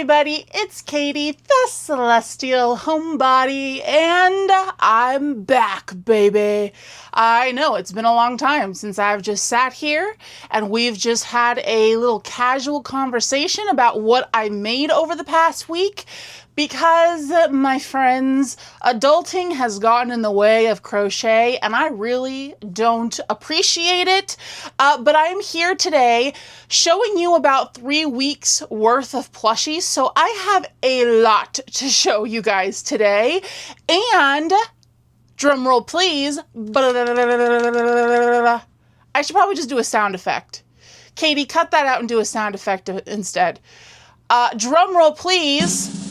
everybody, it's Katie, the Celestial Homebody, and I'm back, baby. I know it's been a long time since I've just sat here and we've just had a little casual conversation about what I made over the past week. Because, my friends, adulting has gotten in the way of crochet, and I really don't appreciate it. But I'm here today showing you about 3 weeks worth of plushies. So I have a lot to show you guys today. And, drumroll please, I should probably just do a sound effect. Katie, cut that out and do a sound effect instead. Drumroll please.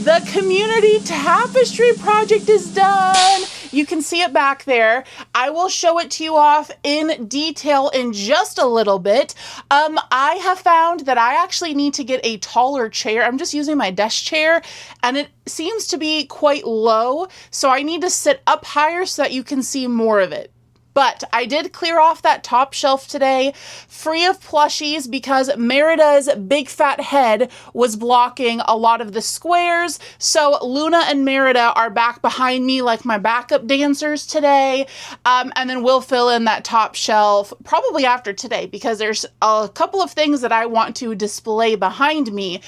The community tapestry project is done. You can see it back there. I will show it to you off in detail in just a little bit. I have found that I actually need to get a taller chair. I'm just using my desk chair and it seems to be quite low. So I need to sit up higher so that you can see more of it. But I did clear off that top shelf today, free of plushies, because Merida's big fat head was blocking a lot of the squares. So Luna and Merida are back behind me like my backup dancers today. And then we'll fill in that top shelf probably after today, because there's a couple of things that I want to display behind me.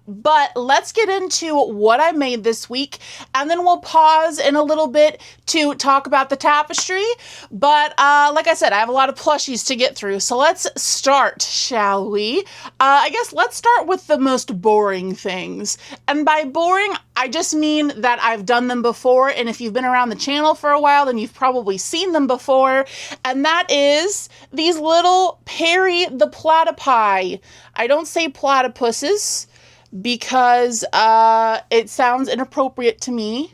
But let's get into what I made this week, and then we'll pause in a little bit to talk about the tapestry. But like I said, I have a lot of plushies to get through, so let's start, shall we? I guess let's start with the most boring things. And by boring, I just mean that I've done them before, and if you've been around the channel for a while, then you've probably seen them before, and that is these little Perry the Platypi. I don't say platypuses, because it sounds inappropriate to me.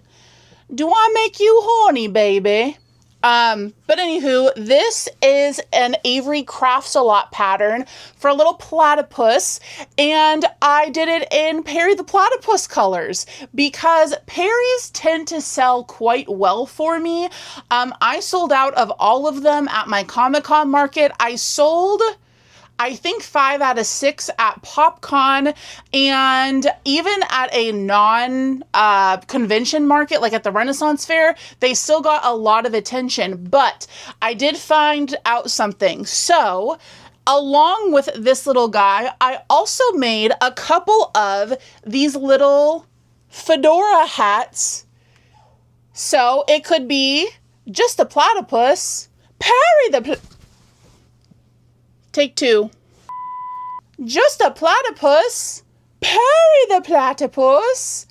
Do I make you horny, baby? But anywho, this is an Avery Crafts A Lot pattern for a little platypus, and I did it in Perry the Platypus colors because Perry's tend to sell quite well for me. I sold out of all of them at my Comic-Con market. I sold, I think, 5 out of 6 at PopCon, and even at a non-convention market, like at the Renaissance Fair, they still got a lot of attention. But I did find out something. So, along with this little guy, I also made a couple of these little fedora hats. So, it could be just a platypus, Perry the Take 2. Just a platypus, Perry the Platypus.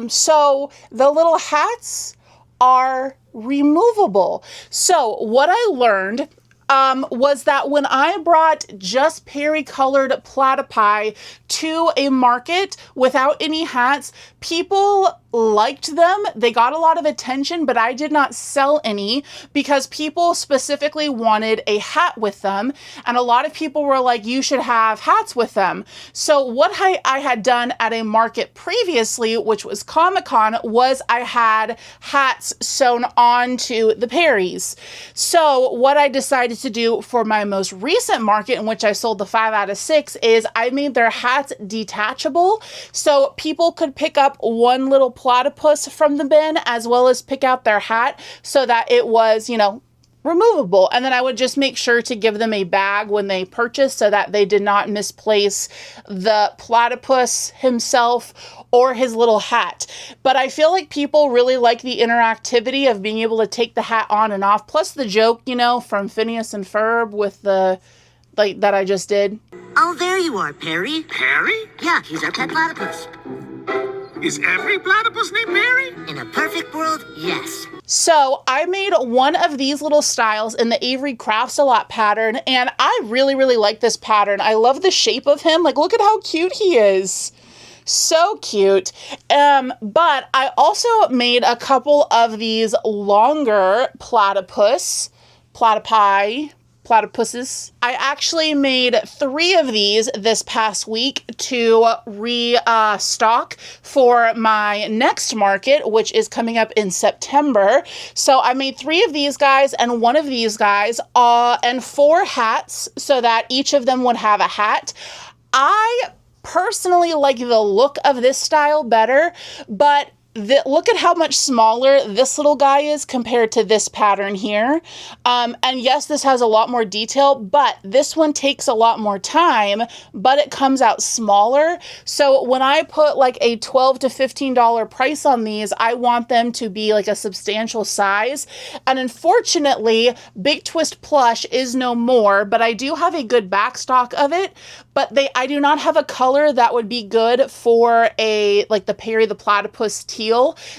So the little hats are removable. So what I learned was that when I brought just Perry colored platypi to a market without any hats, people liked them. They got a lot of attention, but I did not sell any because people specifically wanted a hat with them. And a lot of people were like, you should have hats with them. So what I had done at a market previously, which was Comic-Con, was I had hats sewn onto the Perrys. So what I decided to do for my most recent market, in which I sold the 5 out of 6, is I made their hats detachable. So people could pick up one little platypus from the bin as well as pick out their hat so that it was, removable. And then I would just make sure to give them a bag when they purchased so that they did not misplace the platypus himself or his little hat. But I feel like people really like the interactivity of being able to take the hat on and off. Plus the joke, from Phineas and Ferb with the, that I just did. Oh, there you are, Perry. Perry? Yeah, he's our pet platypus. Is every platypus named Perry? In a perfect world, yes. So I made one of these little styles in the Avery Crafts A Lot pattern, and I really, really like this pattern. I love the shape of him. Like, look at how cute he is. So cute. But I also made a couple of these longer platypuses. I actually made 3 of these this past week to restock for my next market, which is coming up in September. So I made 3 of these guys and 1 of these guys, and 4 hats so that each of them would have a hat. I personally like the look of this style better, but look at how much smaller this little guy is compared to this pattern here. And yes, this has a lot more detail, but this one takes a lot more time, but it comes out smaller. So when I put like a $12 to $15 price on these, I want them to be like a substantial size. And unfortunately, Big Twist Plush is no more, but I do have a good backstock of it. But I do not have a color that would be good for like the Perry the Platypus teal.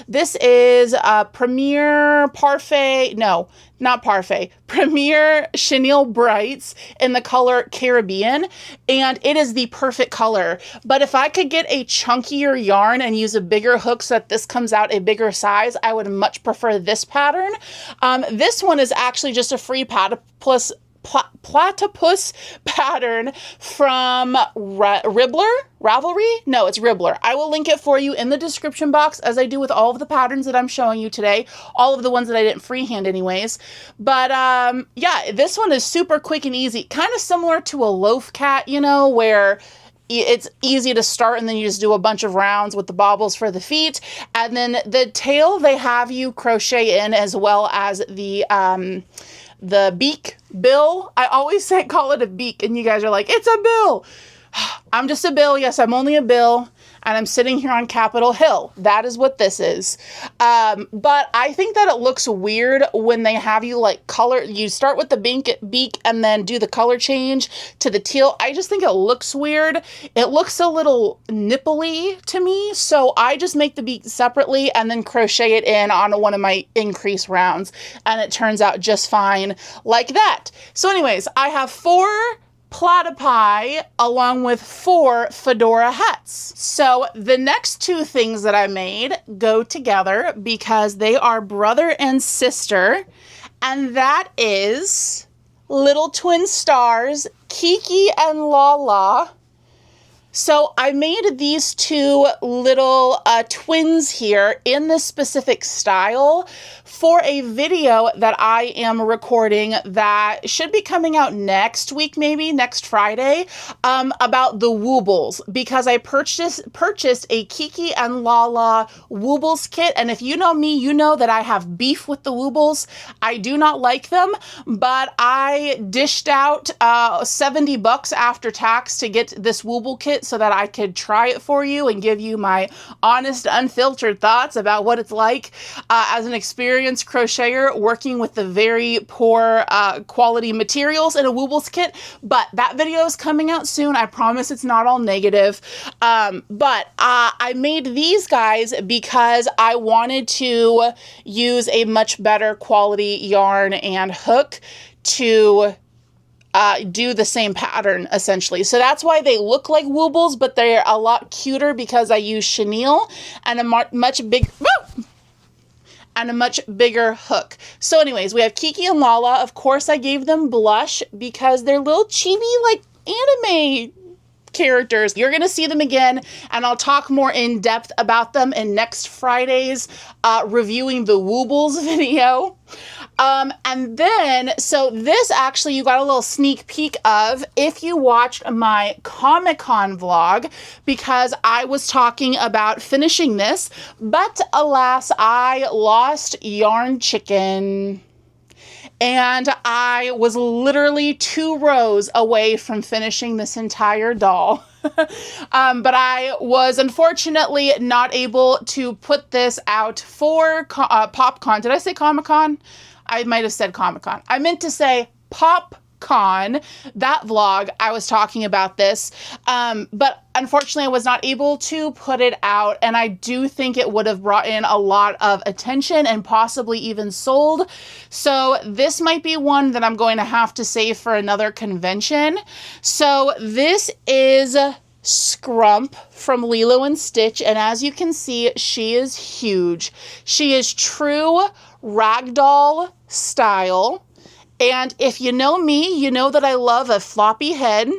This is Premier Parfait, no, not Parfait, Premier Chenille Brights in the color Caribbean, and it is the perfect color. But if I could get a chunkier yarn and use a bigger hook so that this comes out a bigger size, I would much prefer this pattern. This one is actually just a free platypus pattern from Ravelry? No, it's Ribbler. I will link it for you in the description box, as I do with all of the patterns that I'm showing you today, all of the ones that I didn't freehand anyways. But yeah, this one is super quick and easy, kind of similar to a loaf cat, you know, where it's easy to start and then you just do a bunch of rounds with the bobbles for the feet. And then the tail, they have you crochet in, as well as the beak bill. I always call it a beak, and you guys are like, it's a bill. I'm just a bill. Yes, I'm only a bill, and I'm sitting here on Capitol Hill. That is what this is. But I think that it looks weird when they have you like color. You start with the beak and then do the color change to the teal. I just think it looks weird. It looks a little nipply to me. So I just make the beak separately and then crochet it in on one of my increase rounds. And it turns out just fine like that. So anyways, I have 4 platypi along with 4 fedora hats. So the next 2 things that I made go together because they are brother and sister, and that is little twin stars, Kiki and Lala. So I made these 2 little twins here in this specific style for a video that I am recording that should be coming out next week, maybe next Friday, about the Woobles, because I purchased a Kiki and Lala Woobles kit. And if you know me, you know that I have beef with the Woobles. I do not like them, but I dished out $70 after tax to get this Wooble kit so that I could try it for you and give you my honest, unfiltered thoughts about what it's like as an experienced crocheter working with the very poor quality materials in a Woobles kit. But that video is coming out soon. I promise it's not all negative. But I made these guys because I wanted to use a much better quality yarn and hook to do the same pattern, essentially. So that's why they look like Woobles, but they're a lot cuter because I use chenille and a much bigger hook. So anyways, we have Kiki and Lala. Of course, I gave them blush because they're little chibi, like, anime characters. You're going to see them again, and I'll talk more in depth about them in next Friday's reviewing the Woobles video. And then, so this actually you got a little sneak peek of if you watched my Comic-Con vlog, because I was talking about finishing this, but alas, I lost Yarn Chicken. And I was literally 2 rows away from finishing this entire doll. But I was unfortunately not able to put this out for PopCon. Did I say Comic-Con? I might have said Comic-Con. I meant to say PopCon. That vlog, I was talking about this. But unfortunately, I was not able to put it out. And I do think it would have brought in a lot of attention and possibly even sold. So this might be one that I'm going to have to save for another convention. So this is Scrump from Lilo and Stitch, and as you can see, she is huge. She is true ragdoll style, and if you know me, you know that I love a floppy head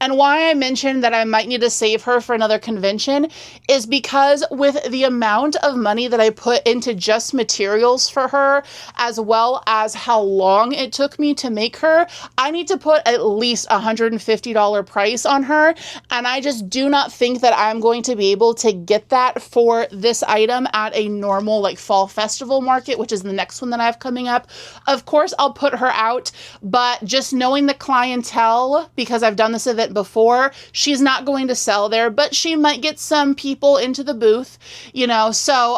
And why I mentioned that I might need to save her for another convention is because with the amount of money that I put into just materials for her, as well as how long it took me to make her, I need to put at least $150 price on her. And I just do not think that I'm going to be able to get that for this item at a normal like fall festival market, which is the next one that I have coming up. Of course, I'll put her out, but just knowing the clientele, because I've done this event before, she's not going to sell there, but she might get some people into the booth, you know, so,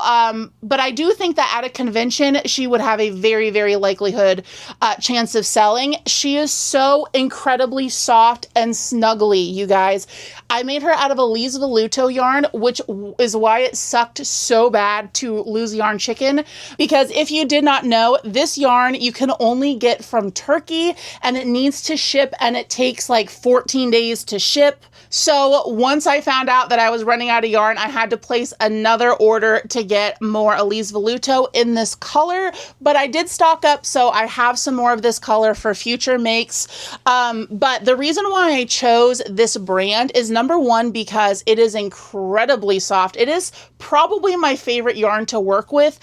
but I do think that at a convention, she would have a very, very likelihood chance of selling. She is so incredibly soft and snuggly, you guys. I made her out of Elise Veluto yarn, which is why it sucked so bad to lose yarn chicken, because if you did not know, this yarn you can only get from Turkey, and it needs to ship, and it takes like 14 days to ship. So once I found out that I was running out of yarn, I had to place another order to get more Elise Veluto in this color, but I did stock up, so I have some more of this color for future makes. But the reason why I chose this brand is number one, because it is incredibly soft. It is probably my favorite yarn to work with.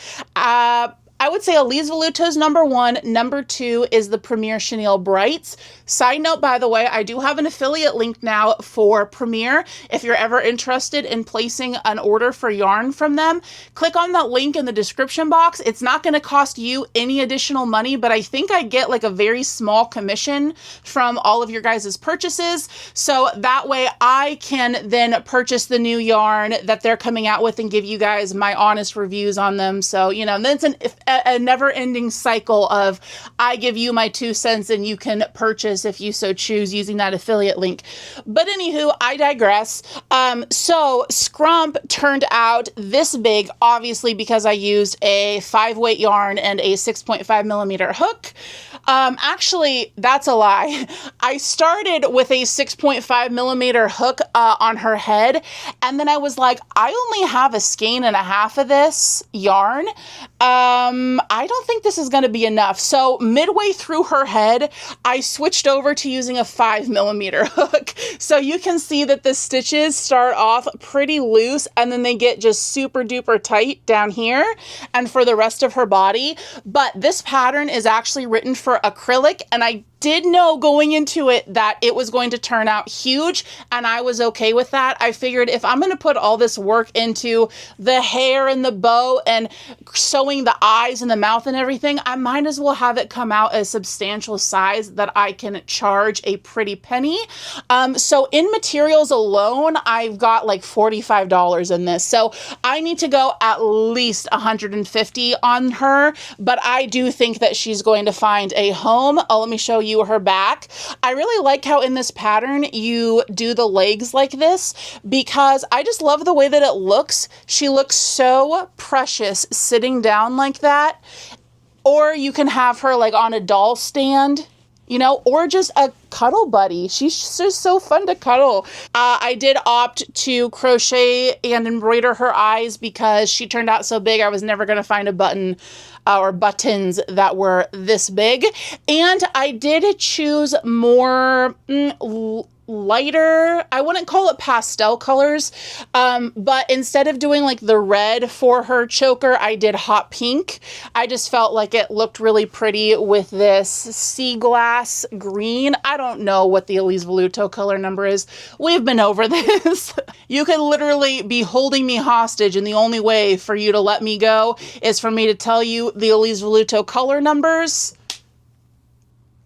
I would say Elise Veluto is number one. Number two is the Premier Chenille Brights. Side note, by the way, I do have an affiliate link now for Premier. If you're ever interested in placing an order for yarn from them, click on that link in the description box. It's not going to cost you any additional money, but I think I get like a very small commission from all of your guys' purchases. So that way I can then purchase the new yarn that they're coming out with and give you guys my honest reviews on them. So, you know, then it's a never-ending cycle of I give you my 2 cents and you can purchase if you so choose using that affiliate link. But anywho, I digress. So Scrump turned out this big, obviously because I used a 5-weight yarn and a 6.5 millimeter hook. Actually, that's a lie. I started with a 6.5 millimeter hook on her head, and then I was like, I only have a skein and a half of this yarn. I don't think this is going to be enough. So midway through her head, I switched over to using a 5 millimeter hook. So you can see that the stitches start off pretty loose and then they get just super duper tight down here and for the rest of her body. But this pattern is actually written for acrylic, and I did know going into it that it was going to turn out huge, and I was okay with that. I figured if I'm going to put all this work into the hair and the bow and sewing the eyes and the mouth and everything, I might as well have it come out a substantial size that I can charge a pretty penny. So in materials alone, I've got like $45 in this. So I need to go at least $150 on her, but I do think that she's going to find a home. Oh, let me show you her back. I really like how in this pattern you do the legs like this, because I just love the way that it looks. She looks so precious sitting down like that. Or you can have her like on a doll stand, you know, or just a cuddle buddy. She's just so fun to cuddle. I did opt to crochet and embroider her eyes because she turned out so big I was never going to find a button or buttons that were this big. And I did choose more lighter, I wouldn't call it pastel colors, but instead of doing like the red for her choker, I did hot pink. I just felt like it looked really pretty with this sea glass green. I don't know what the Elise Veluto color number is. We've been over this. You could literally be holding me hostage, and the only way for you to let me go is for me to tell you the Elise Veluto color numbers.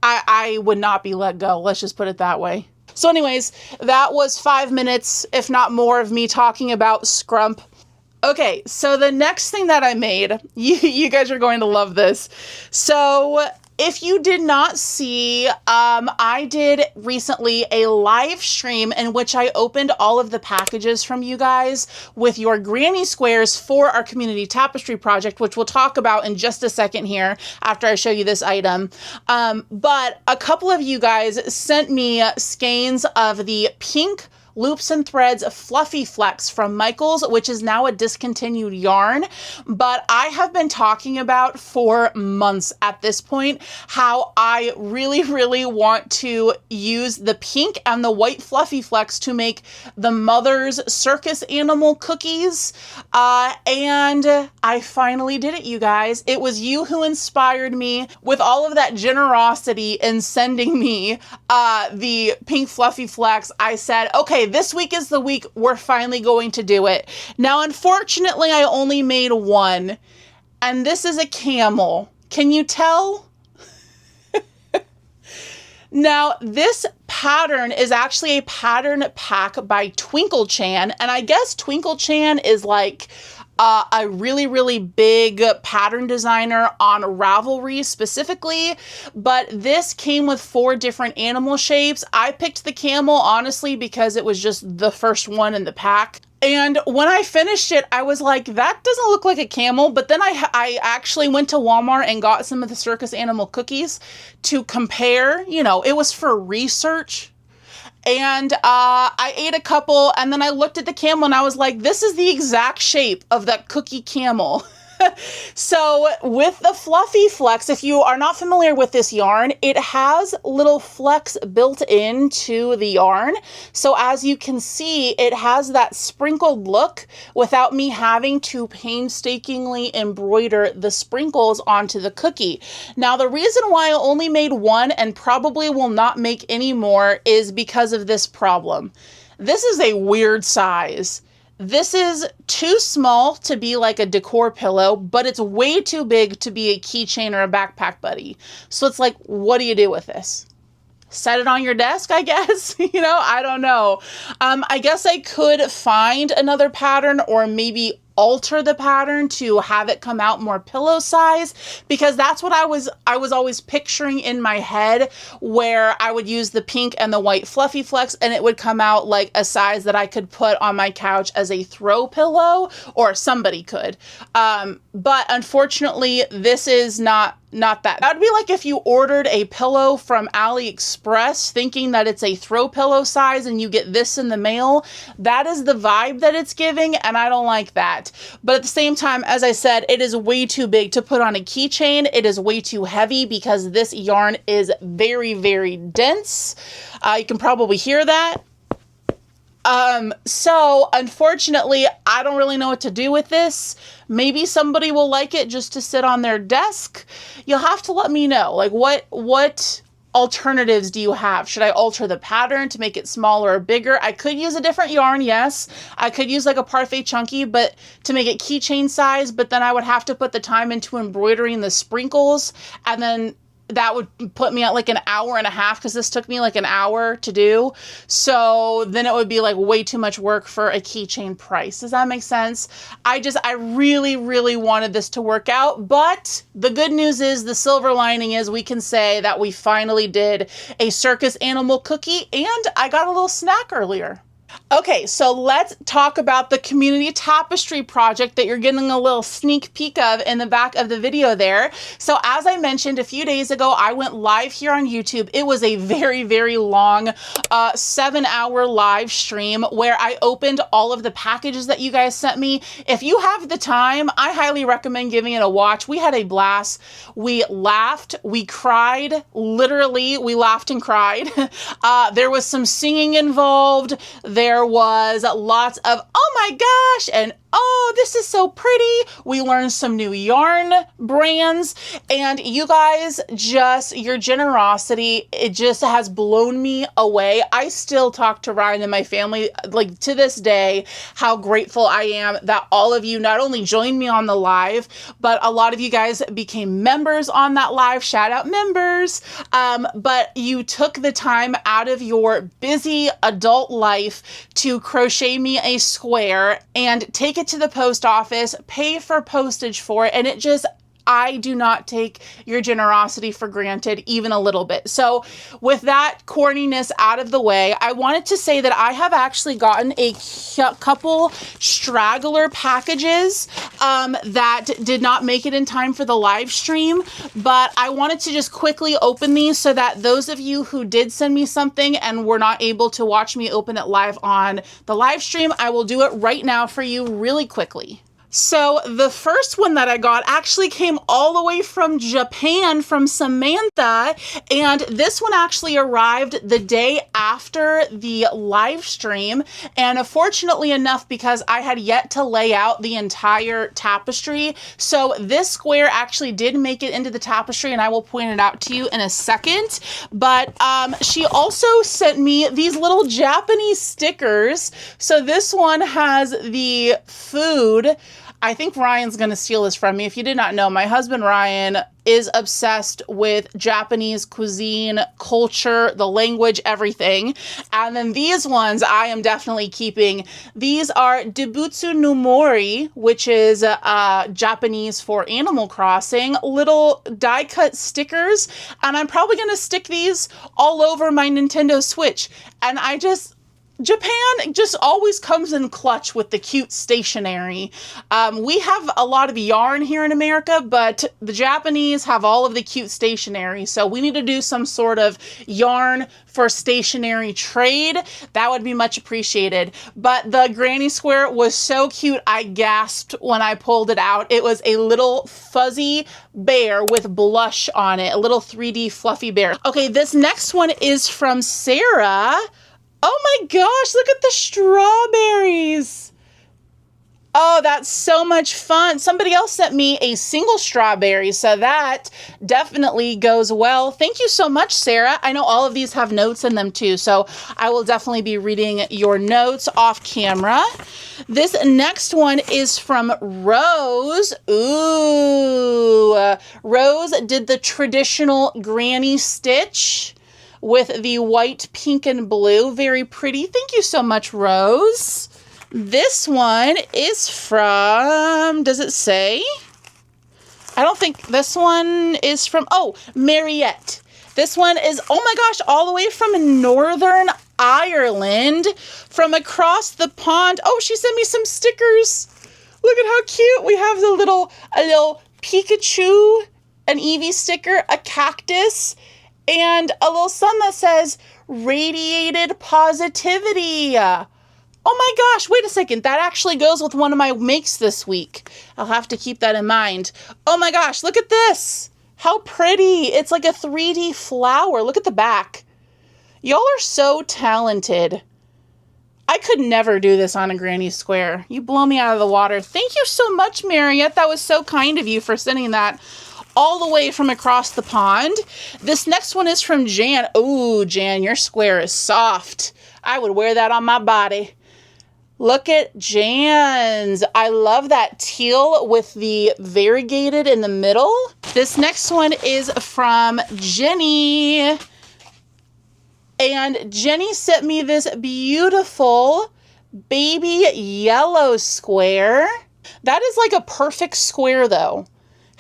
I would not be let go. Let's just put it that way. So anyways, that was 5 minutes, if not more, of me talking about Scrump. Okay, so the next thing that I made, you guys are going to love this. So if you did not see, I did recently a live stream in which I opened all of the packages from you guys with your granny squares for our community tapestry project, which we'll talk about in just a second here after I show you this item. But a couple of you guys sent me skeins of the pink Loops and Threads Fluffy Flex from Michaels, which is now a discontinued yarn. But I have been talking about for months at this point how I really, really want to use the pink and the white Fluffy Flex to make the Mother's Circus Animal cookies. And I finally did it, you guys. It was you who inspired me with all of that generosity in sending me the pink Fluffy Flex. I said, okay, this week is the week we're finally going to do it. Now, unfortunately, I only made one, and this is a camel. Can you tell? Now, this pattern is actually a pattern pack by Twinkle Chan, and I guess Twinkle Chan is like a really, really big pattern designer on Ravelry specifically, but this came with 4 different animal shapes. I picked the camel, honestly, because it was just the first one in the pack. And when I finished it, I was like, that doesn't look like a camel. But then I actually went to Walmart and got some of the circus animal cookies to compare. You know, it was for research. And I ate a couple, and then I looked at the camel and I was like, this is the exact shape of that cookie camel. So with the Fluffy Flex, if you are not familiar with this yarn, it has little flecks built into the yarn. So as you can see, it has that sprinkled look without me having to painstakingly embroider the sprinkles onto the cookie. Now, the reason why I only made one and probably will not make any more is because of this problem. This is a weird size. This is too small to be like a decor pillow, but it's way too big to be a keychain or a backpack buddy. So it's like, what do you do with this? Set it on your desk, I guess. You know, I don't know. I guess I could find another pattern or maybe alter the pattern to have it come out more pillow size, because that's what I was always picturing in my head, where I would use the pink and the white Fluffy Flex and it would come out like a size that I could put on my couch as a throw pillow, or somebody could. But unfortunately, this is not that. That would be like if you ordered a pillow from AliExpress thinking that it's a throw pillow size and you get this in the mail. That is the vibe that it's giving, and I don't like that. But at the same time, as I said, it is way too big to put on a keychain. It is way too heavy because this yarn is very, very dense. You can probably hear that. So unfortunately, I don't really know what to do with this. Maybe somebody will like it just to sit on their desk. You'll have to let me know, like, what alternatives do you have? Should I alter the pattern to make it smaller or bigger? I could use a different yarn, yes. I could use like a Parfait Chunky, but to make it keychain size, but then I would have to put the time into embroidering the sprinkles, and then that would put me at like an hour and a half, because this took me like an hour to do. So then it would be like way too much work for a keychain price. Does that make sense? I really, really wanted this to work out, but the good news is, the silver lining is, we can say that we finally did a circus animal cookie, and I got a little snack earlier. Okay, so let's talk about the community tapestry project that you're getting a little sneak peek of in the back of the video there. So as I mentioned a few days ago, I went live here on YouTube. It was a very, very long 7-hour live stream where I opened all of the packages that you guys sent me. If you have the time, I highly recommend giving it a watch. We had a blast. We laughed. We cried. Literally, we laughed and cried. There was some singing involved. There was lots of, oh my gosh, and oh, this is so pretty. We learned some new yarn brands, and you guys, just your generosity, it just has blown me away. I still talk to Ryan and my family, like, to this day, how grateful I am that all of you not only joined me on the live, but a lot of you guys became members on that live. Shout out members. But you took the time out of your busy adult life to crochet me a square and take it to the post office, pay for postage for it, and it just, I do not take your generosity for granted even a little bit. So with that corniness out of the way, I wanted to say that I have actually gotten a couple straggler packages that did not make it in time for the live stream, but I wanted to just quickly open these so that those of you who did send me something and were not able to watch me open it live on the live stream, I will do it right now for you really quickly. So the first one that I got actually came all the way from Japan from Samantha, and this one actually arrived the day after the live stream. And fortunately enough, because I had yet to lay out the entire tapestry, so this square actually did make it into the tapestry, and I will point it out to you in a second. But she also sent me these little Japanese stickers. So this one has the food. I think Ryan's going to steal this from me. If you did not know, my husband Ryan is obsessed with Japanese cuisine, culture, the language, everything. And then these ones I am definitely keeping. These are Debutsu no Mori, which is Japanese for Animal Crossing, little die-cut stickers. And I'm probably going to stick these all over my Nintendo Switch. And Japan just always comes in clutch with the cute stationery. We have a lot of yarn here in America, but the Japanese have all of the cute stationery. So we need to do some sort of yarn for stationery trade. That would be much appreciated. But the granny square was so cute, I gasped when I pulled it out. It was a little fuzzy bear with blush on it, a little 3D fluffy bear. Okay, this next one is from Sarah. Oh my gosh, look at the strawberries. Oh, that's so much fun. Somebody else sent me a single strawberry, so that definitely goes well. Thank you so much, Sarah. I know all of these have notes in them too, so I will definitely be reading your notes off camera. This next one is from Rose. Ooh, Rose did the traditional granny stitch with the white, pink, and blue. Very pretty. Thank you so much, Rose. This one is from, does it say? I don't think this one is from, oh, Mariette. This one is, oh my gosh, all the way from Northern Ireland, from across the pond. Oh, she sent me some stickers. Look at how cute. We have a little Pikachu, an Eevee sticker, a cactus, and a little sun that says, radiated positivity. Oh my gosh, wait a second. That actually goes with one of my makes this week. I'll have to keep that in mind. Oh my gosh, look at this. How pretty. It's like a 3D flower. Look at the back. Y'all are so talented. I could never do this on a granny square. You blow me out of the water. Thank you so much, Mariette. That was so kind of you for sending that all the way from across the pond. This next one is from Jan. Ooh, Jan, your square is soft. I would wear that on my body. Look at Jan's. I love that teal with the variegated in the middle. This next one is from Jenny. And Jenny sent me this beautiful baby yellow square. That is like a perfect square though.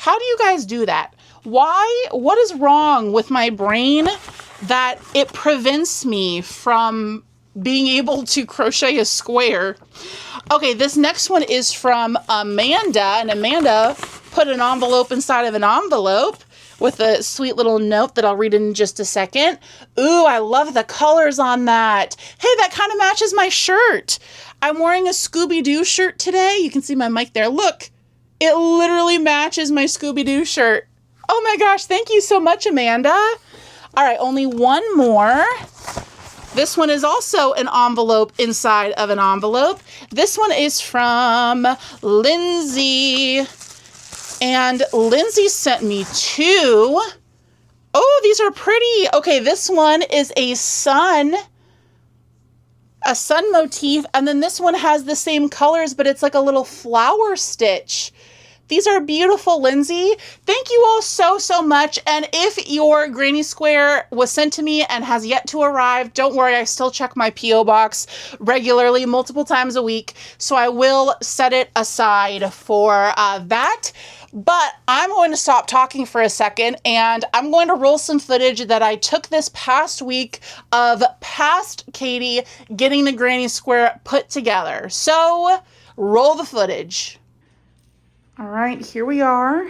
How do you guys do that? Why? What is wrong with my brain that it prevents me from being able to crochet a square? Okay, this next one is from Amanda, and Amanda put an envelope inside of an envelope with a sweet little note that I'll read in just a second. Ooh, I love the colors on that. Hey, that kind of matches my shirt. I'm wearing a Scooby-Doo shirt today. You can see my mic there. Look. It literally matches my Scooby-Doo shirt. Oh my gosh, thank you so much, Amanda. All right, only one more. This one is also an envelope inside of an envelope. This one is from Lindsay. And Lindsay sent me two. Oh, these are pretty. Okay, this one is a sun motif. And then this one has the same colors, but it's like a little flower stitch. These are beautiful, Lindsay. Thank you all so much. And if your granny square was sent to me and has yet to arrive, don't worry, I still check my P.O. box regularly, multiple times a week. So I will set it aside for that. But I'm going to stop talking for a second and I'm going to roll some footage that I took this past week of past Katie getting the granny square put together. So roll the footage. All right, here we are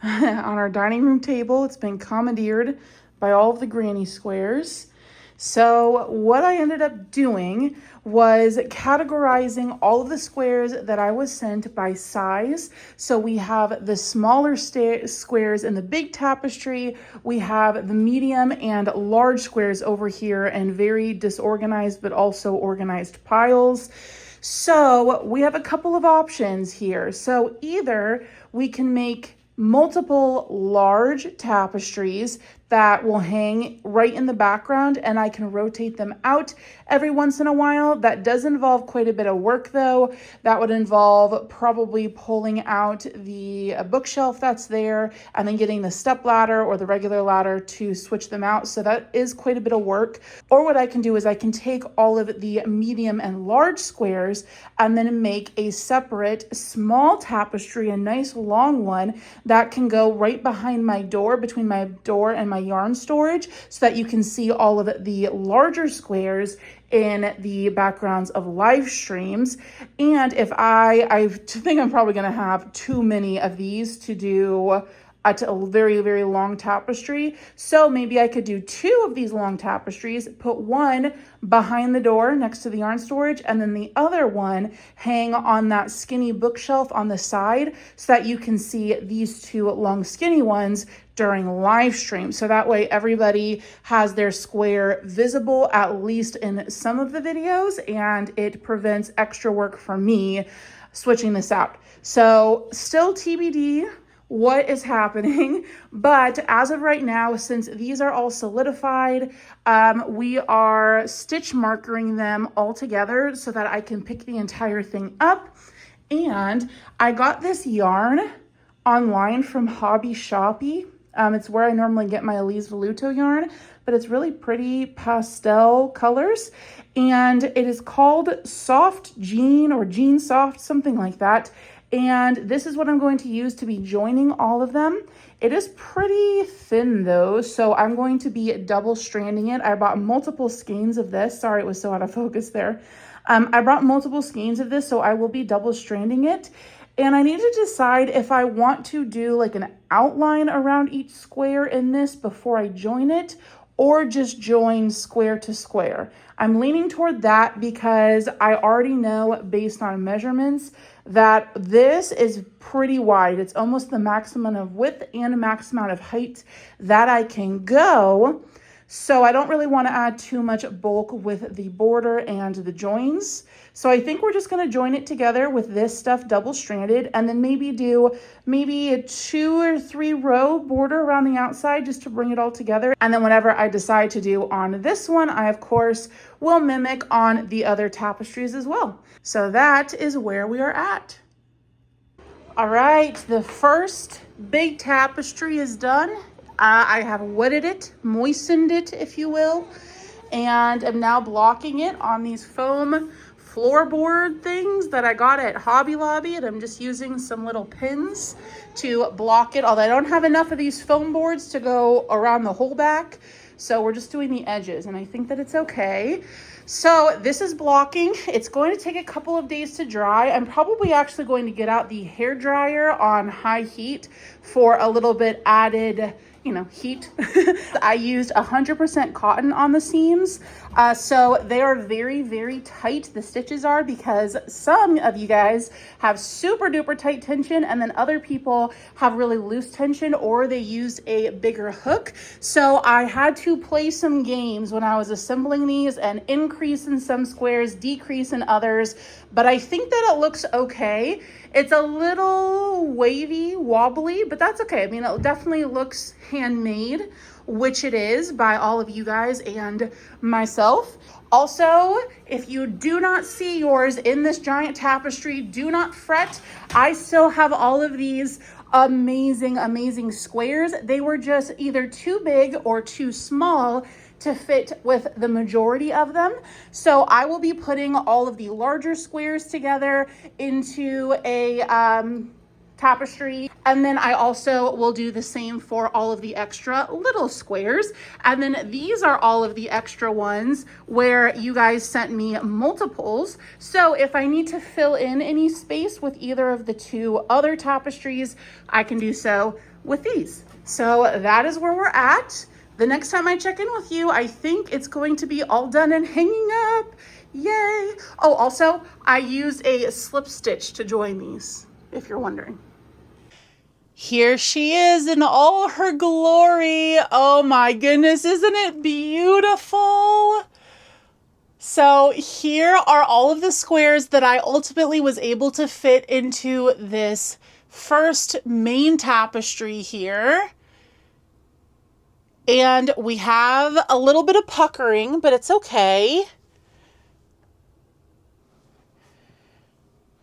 on our dining room table. It's been commandeered by all of the granny squares. So what I ended up doing was categorizing all of the squares that I was sent by size. So we have the smaller squares in the big tapestry. We have the medium and large squares over here in very disorganized but also organized piles. So we have a couple of options here. So either we can make multiple large tapestries that will hang right in the background and I can rotate them out every once in a while. That does involve quite a bit of work though. That would involve probably pulling out the bookshelf that's there and then getting the step ladder or the regular ladder to switch them out. So that is quite a bit of work. Or what I can do is I can take all of the medium and large squares and then make a separate small tapestry, a nice long one that can go right behind my door, between my door and my yarn storage, so that you can see all of the larger squares in the backgrounds of live streams. And if I think I'm probably going to have too many of these to do a very long tapestry. So maybe I could do 2 of these long tapestries, put one behind the door next to the yarn storage, and then the other one hang on that skinny bookshelf on the side so that you can see these 2 long skinny ones during live stream. So that way everybody has their square visible, at least in some of the videos, and it prevents extra work for me switching this out. So still TBD what is happening, but as of right now, since these are all solidified, we are stitch markering them all together so that I can pick the entire thing up. And I got this yarn online from Hobby Shoppy. It's where I normally get my Elise Voluto yarn, but it's really pretty pastel colors. And it is called Soft Jean or Jean Soft, something like that. And this is what I'm going to use to be joining all of them. It is pretty thin though, so I'm going to be double stranding it. I bought multiple skeins of this. Sorry, it was so out of focus there. I brought multiple skeins of this, so I will be double stranding it. And I need to decide if I want to do like an outline around each square in this before I join it, or just join square to square. I'm leaning toward that because I already know based on measurements that this is pretty wide. It's almost the maximum of width and max amount of height that I can go. So I don't really want to add too much bulk with the border and the joins. So I think we're just going to join it together with this stuff double stranded, and then maybe do a 2 or 3 row border around the outside just to bring it all together. And then whatever I decide to do on this one, I of course will mimic on the other tapestries as well. So that is where we are at. All right, the first big tapestry is done. I have wetted it, moistened it, if you will, and I'm now blocking it on these foam floorboard things that I got at Hobby Lobby, and I'm just using some little pins to block it, although I don't have enough of these foam boards to go around the whole back, so we're just doing the edges, and I think that it's okay. So this is blocking. It's going to take a couple of days to dry. I'm probably actually going to get out the hair dryer on high heat for a little bit added, heat. I used 100% cotton on the seams. So they are very tight, the stitches are, because some of you guys have super duper tight tension and then other people have really loose tension, or they used a bigger hook. So I had to play some games when I was assembling these and increase increase in some squares, decrease in others, but I think that it looks okay. It's a little wavy, wobbly, but that's okay. I mean, it definitely looks handmade, which it is by all of you guys and myself. Also, if you do not see yours in this giant tapestry, do not fret. I still have all of these amazing squares. They were just either too big or too small to fit with the majority of them. So I will be putting all of the larger squares together into a tapestry, and then I also will do the same for all of the extra little squares. And then these are all of the extra ones where you guys sent me multiples. So if I need to fill in any space with either of the two other tapestries, I can do so with these. So that is where we're at. The next time I check in with you, I think it's going to be all done and hanging up. Yay. Oh, also, I used a slip stitch to join these, if you're wondering. Here she is in all her glory. Oh my goodness, isn't it beautiful? So here are all of the squares that I ultimately was able to fit into this first main tapestry here. And we have a little bit of puckering, but it's okay.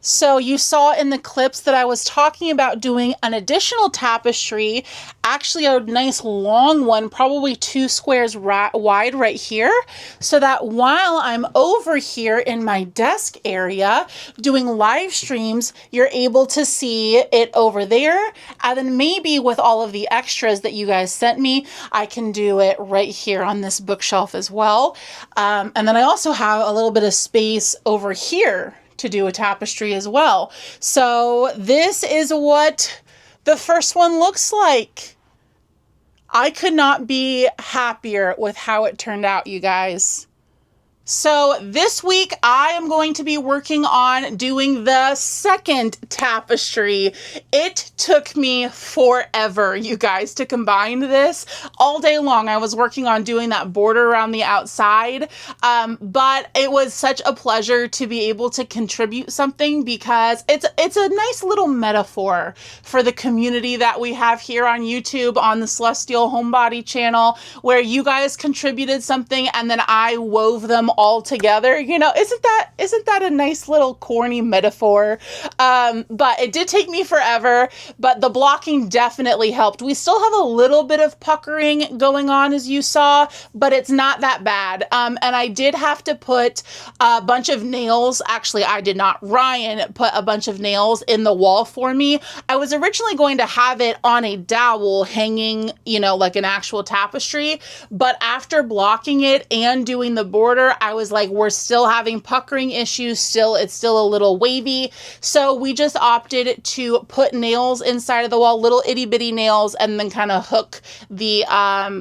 So you saw in the clips that I was talking about doing an additional tapestry, actually a nice long one, probably 2 squares wide right here, so that while I'm over here in my desk area doing live streams, you're able to see it over there. And then maybe with all of the extras that you guys sent me, I can do it right here on this bookshelf as well. And then I also have a little bit of space over here to do a tapestry as well. So this is what the first one looks like. I could not be happier with how it turned out, you guys. So this week I am going to be working on doing the second tapestry. It took me forever, you guys, to combine this. All day long I was working on doing that border around the outside, but it was such a pleasure to be able to contribute something, because it's a nice little metaphor for the community that we have here on YouTube on the Celestial Homebody channel, where you guys contributed something and then I wove them all together. You know, isn't that a nice little corny metaphor? But it did take me forever, but the blocking definitely helped. We still have a little bit of puckering going on, as you saw, but it's not that bad. And I did have to put a bunch of nails. Actually, I did not. Ryan put a bunch of nails in the wall for me. I was originally going to have it on a dowel hanging, you know, like an actual tapestry, but after blocking it and doing the border, I was like, we're still having puckering issues. It's still a little wavy. So we just opted to put nails inside of the wall, little itty bitty nails, and then kind of hook the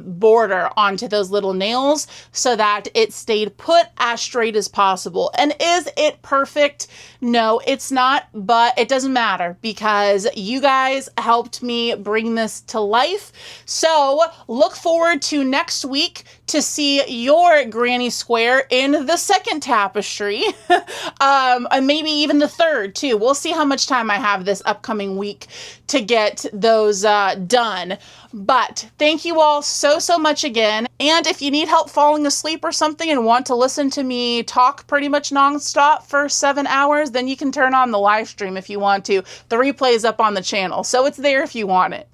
border onto those little nails so that it stayed put as straight as possible. And is it perfect? No, it's not, but it doesn't matter because you guys helped me bring this to life. So look forward to next week to see your granny square in the second tapestry, and maybe even the third too. We'll see how much time I have this upcoming week to get those done. But thank you all so much again. And if you need help falling asleep or something and want to listen to me talk pretty much nonstop for 7 hours, then you can turn on the live stream if you want to. The replay is up on the channel, so it's there if you want it.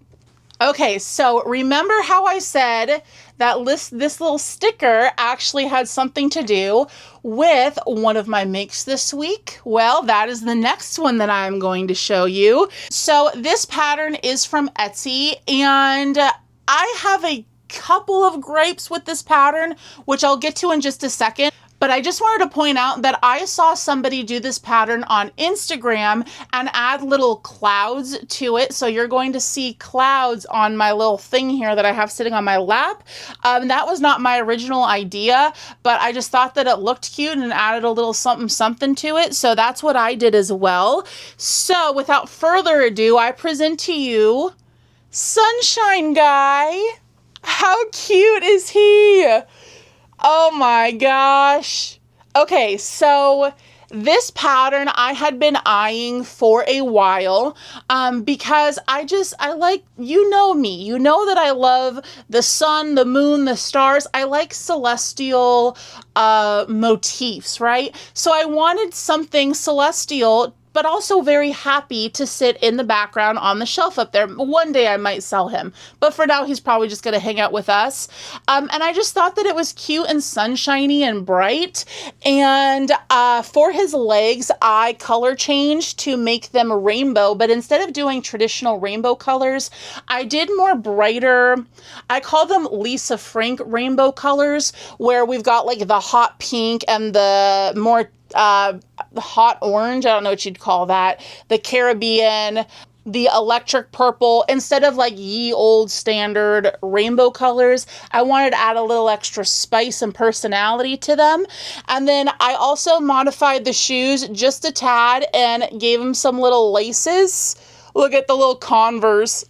Okay, so remember how I said that this little sticker actually had something to do with one of my makes this week? Well, that is the next one that I'm going to show you. So this pattern is from Etsy, and I have a couple of gripes with this pattern, which I'll get to in just a second. But I just wanted to point out that I saw somebody do this pattern on Instagram and add little clouds to it. So you're going to see clouds on my little thing here that I have sitting on my lap. That was not my original idea, but I just thought that it looked cute and added a little something to it. So that's what I did as well. So without further ado, I present to you Sunshine Guy. How cute is he? Oh my gosh. Okay, so this pattern I had been eyeing for a while because I like, you know me, you know that I love the sun, the moon, the stars. I like celestial motifs, right? So I wanted something celestial, but also very happy to sit in the background on the shelf up there. One day I might sell him, but for now he's probably just going to hang out with us. And I just thought that it was cute and sunshiny and bright. And for his legs, I color changed to make them rainbow, but instead of doing traditional rainbow colors, I did more brighter, I call them Lisa Frank rainbow colors, where we've got like the hot pink and the more hot orange, I don't know what you'd call that, the Caribbean, the electric purple. Instead of like ye old standard rainbow colors, I wanted to add a little extra spice and personality to them. And then I also modified the shoes just a tad and gave him some little laces. Look at the little Converse.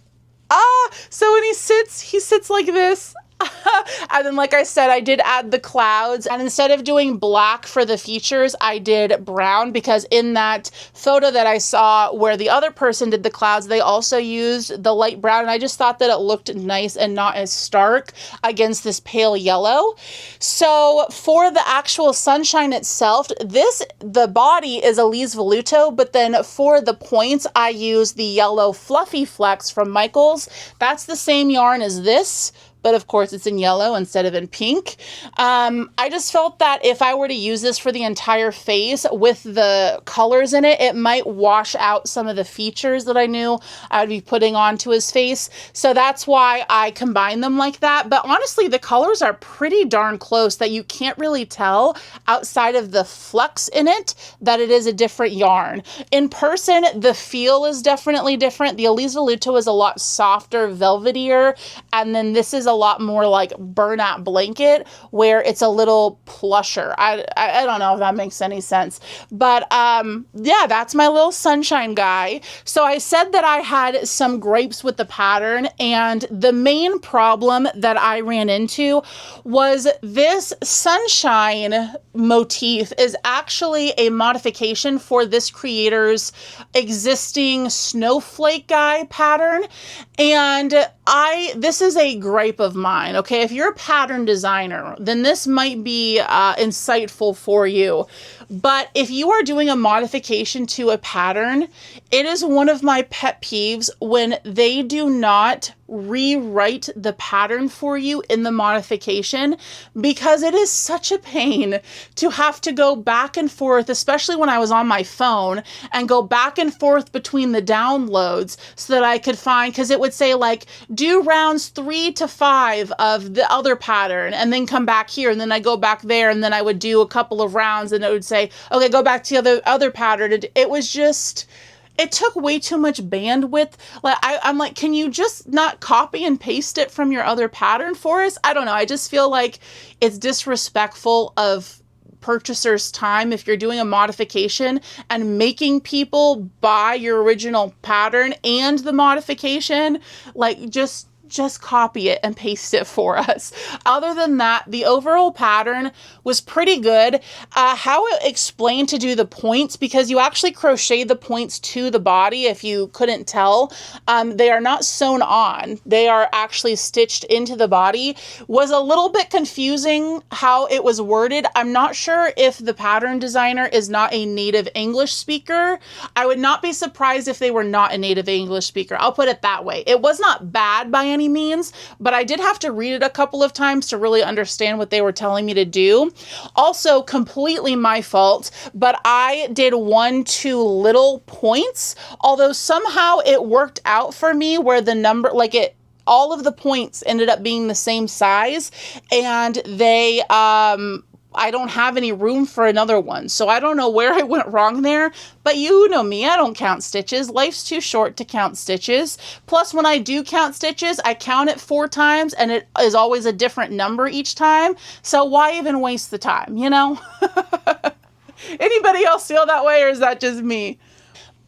So when he sits like this. And then, like I said, I did add the clouds, and instead of doing black for the features, I did brown, because in that photo that I saw where the other person did the clouds, they also used the light brown, and I just thought that it looked nice and not as stark against this pale yellow. So for the actual sunshine itself, the body is Elise Voluto, but then for the points, I use the yellow Fluffy Flex from Michaels. That's the same yarn as this, but of course it's in yellow instead of in pink. I just felt that if I were to use this for the entire face with the colors in it, it might wash out some of the features that I knew I would be putting onto his face. So that's why I combine them like that. But honestly, the colors are pretty darn close that you can't really tell outside of the flex in it that it is a different yarn. In person, the feel is definitely different. The Elise Voluto is a lot softer, velvetier, and then this is a lot more like burnout blanket, where it's a little plusher. I don't know if that makes any sense, but yeah, that's my little sunshine guy. So I said that I had some gripes with the pattern, and the main problem that I ran into was this sunshine motif is actually a modification for this creator's existing snowflake guy pattern. And this is a gripe of mine, okay? If you're a pattern designer, then this might be insightful for you. But if you are doing a modification to a pattern, it is one of my pet peeves when they do not rewrite the pattern for you in the modification, because it is such a pain to have to go back and forth, especially when I was on my phone, and go back and forth between the downloads so that I could find, because it would say like, do rounds 3 to 5 of the other pattern, and then come back here, and then I go back there, and then I would do a couple of rounds, and it would say, okay, go back to the other pattern. It was just, it took way too much bandwidth. Like I'm like, can you just not copy and paste it from your other pattern for us? I don't know. I just feel like it's disrespectful of purchasers' time if you're doing a modification and making people buy your original pattern and the modification. Like, just copy it and paste it for us. Other than that, the overall pattern was pretty good. How it explained to do the points, because you actually crochet the points to the body, if you couldn't tell, they are not sewn on. They are actually stitched into the body, was a little bit confusing how it was worded. I'm not sure if the pattern designer is not a native English speaker. I would not be surprised if they were not a native English speaker. I'll put it that way. It was not bad by any means, but I did have to read it a couple of times to really understand what they were telling me to do. Also, completely my fault, but I did one too little points, although somehow it worked out for me where the number, like all of the points ended up being the same size, and they, I don't have any room for another one. So I don't know where I went wrong there, but you know me, I don't count stitches. Life's too short to count stitches. Plus, when I do count stitches, I count it 4 times, and it is always a different number each time. So why even waste the time, you know? Anybody else feel that way, or is that just me?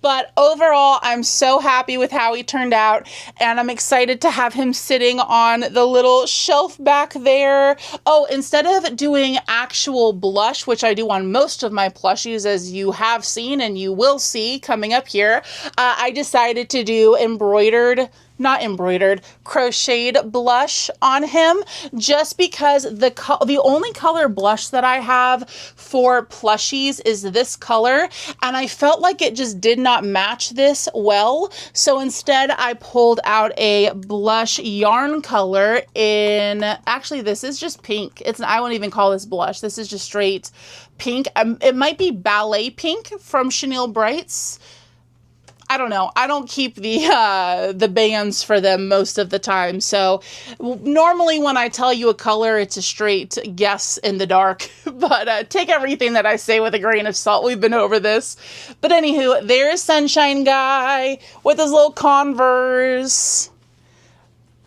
But overall, I'm so happy with how he turned out, and I'm excited to have him sitting on the little shelf back there. Oh, instead of doing actual blush, which I do on most of my plushies, as you have seen and you will see coming up here, I decided to do crocheted blush on him, just because the only color blush that I have for plushies is this color, and I felt like it just did not match this well. So instead I pulled out a blush yarn color in, actually this is just pink. I won't even call this blush. This is just straight pink. It might be Ballet Pink from Chenille Brights. I don't know. I don't keep the bands for them most of the time. So normally when I tell you a color, it's a straight guess in the dark. But take everything that I say with a grain of salt. We've been over this. But anywho, there's Sunshine Guy with his little Converse.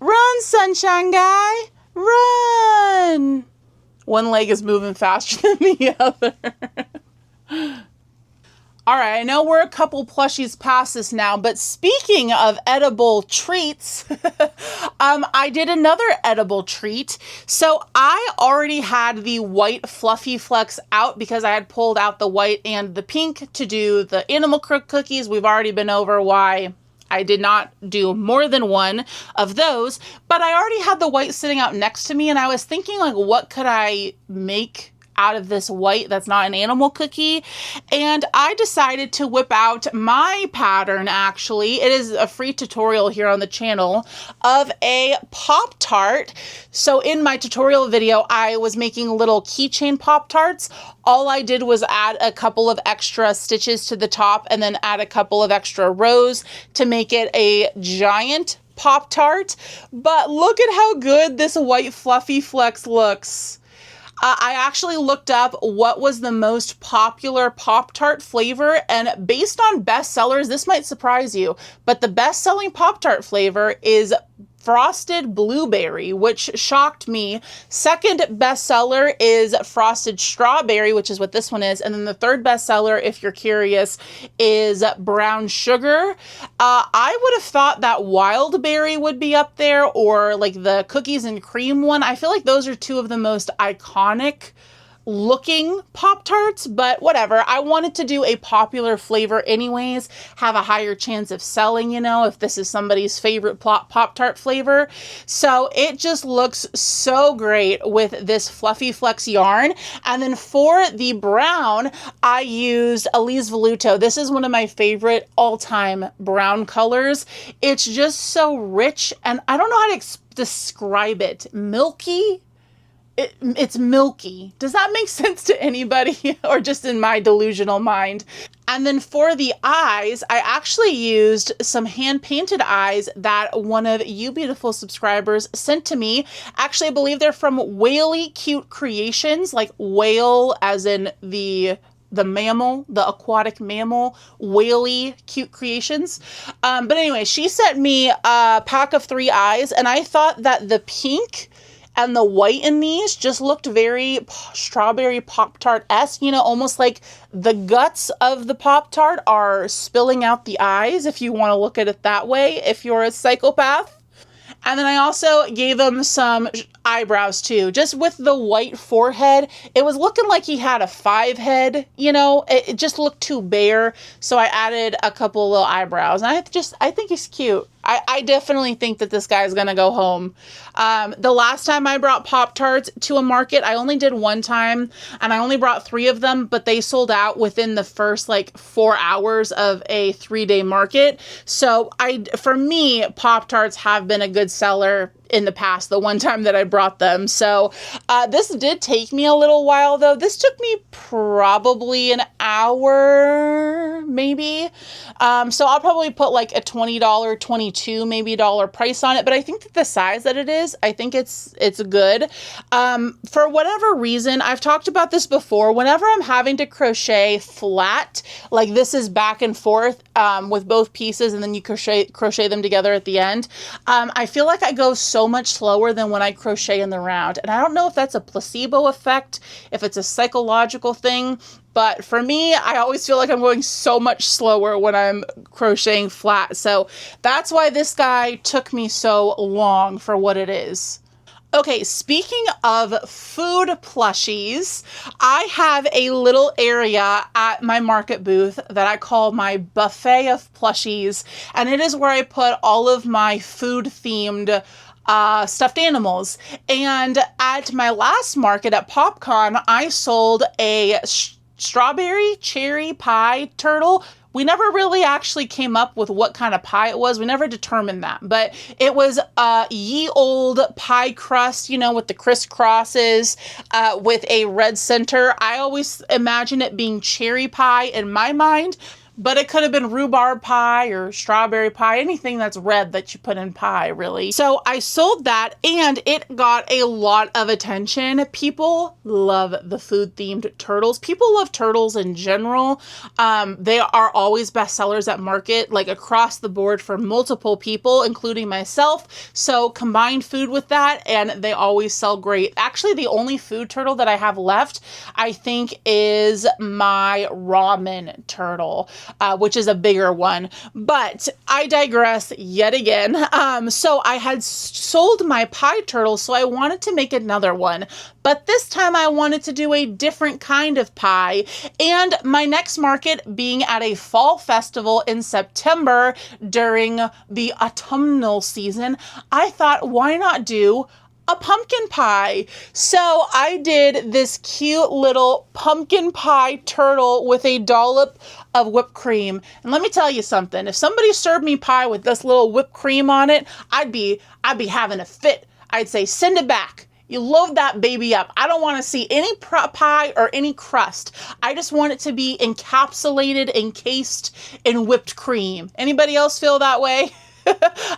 Run, Sunshine Guy, run. One leg is moving faster than the other. All right, I know we're a couple plushies past this now, but speaking of edible treats, I did another edible treat. So I already had the white Fluffy Flex out because I had pulled out the white and the pink to do the animal cookies. We've already been over why I did not do more than one of those, but I already had the white sitting out next to me, and I was thinking, like, what could I make out of this white that's not an animal cookie? And I decided to whip out my pattern. Actually, it is a free tutorial here on the channel of a Pop-Tart. So in my tutorial video, I was making little keychain Pop-Tarts. All I did was add a couple of extra stitches to the top and then add a couple of extra rows to make it a giant Pop-Tart. But look at how good this white Fluffy Flex looks. I actually looked up what was the most popular Pop-Tart flavor, and based on bestsellers, this might surprise you, but the best-selling Pop-Tart flavor is Frosted Blueberry, which shocked me. Second bestseller is Frosted Strawberry, which is what this one is. And then the third bestseller, if you're curious, is Brown Sugar. I would have thought that Wild Berry would be up there, or like the cookies and cream one. I feel like those are two of the most iconic looking Pop-Tarts, but whatever. I wanted to do a popular flavor anyways, have a higher chance of selling, you know, if this is somebody's favorite Pop-Tart flavor. So it just looks so great with this Fluffy Flex yarn. And then for the brown, I used Elise Voluto. This is one of my favorite all-time brown colors. It's just so rich, and I don't know how to describe it. Milky? It's milky. Does that make sense to anybody, or just in my delusional mind? And then for the eyes, I actually used some hand-painted eyes that one of you beautiful subscribers sent to me. Actually, I believe they're from Whaley Cute Creations, like whale as in the mammal, the aquatic mammal, Whaley Cute Creations. But anyway, she sent me a pack of 3 eyes, and I thought that the pink and the white in these just looked very strawberry Pop-Tart-esque, you know, almost like the guts of the Pop-Tart are spilling out the eyes, if you want to look at it that way, if you're a psychopath. And then I also gave him some eyebrows too, just with the white forehead. It was looking like he had a 5 head, you know, it just looked too bare. So I added a couple of little eyebrows, and I think he's cute. I definitely think that this guy is going to go home. The last time I brought Pop-Tarts to a market, I only did one time, and I only brought 3 of them, but they sold out within the first like 4 hours of a 3-day market. So for me, Pop-Tarts have been a good seller in the past, the one time that I brought them. So this did take me a little while though. This took me probably an hour, maybe. So I'll probably put like a $20, $22 maybe dollar price on it. But I think that the size that it is, I think it's good. For whatever reason, I've talked about this before. Whenever I'm having to crochet flat, like this is back and forth with both pieces, and then you crochet them together at the end, I feel like I go so much slower than when I crochet in the round. And I don't know if that's a placebo effect, if it's a psychological thing. But for me, I always feel like I'm going so much slower when I'm crocheting flat. So that's why this guy took me so long for what it is. Okay, speaking of food plushies, I have a little area at my market booth that I call my buffet of plushies, and it is where I put all of my food-themed stuffed animals. And at my last market at PopCon, I sold a strawberry cherry pie turtle. We never really actually came up with what kind of pie it was. We never determined that, but it was ye old pie crust, you know, with the crisscrosses, with a red center. I always imagine it being cherry pie in my mind, but it could have been rhubarb pie or strawberry pie, anything that's red that you put in pie, really. So I sold that and it got a lot of attention. People love the food-themed turtles. People love turtles in general. They are always bestsellers at market, like across the board for multiple people, including myself. So combine food with that and they always sell great. Actually, the only food turtle that I have left, I think, is my ramen turtle. Which is a bigger one, but I digress yet again. So I had sold my pie turtle, so I wanted to make another one, but this time I wanted to do a different kind of pie. And my next market being at a fall festival in September during the autumnal season, I thought, why not do a pumpkin pie? So I did this cute little pumpkin pie turtle with a dollop of whipped cream. And let me tell you something, if somebody served me pie with this little whipped cream on it, I'd be having a fit. I'd say, send it back. You load that baby up. I don't want to see any pie or any crust. I just want it to be encapsulated, encased in whipped cream. Anybody else feel that way?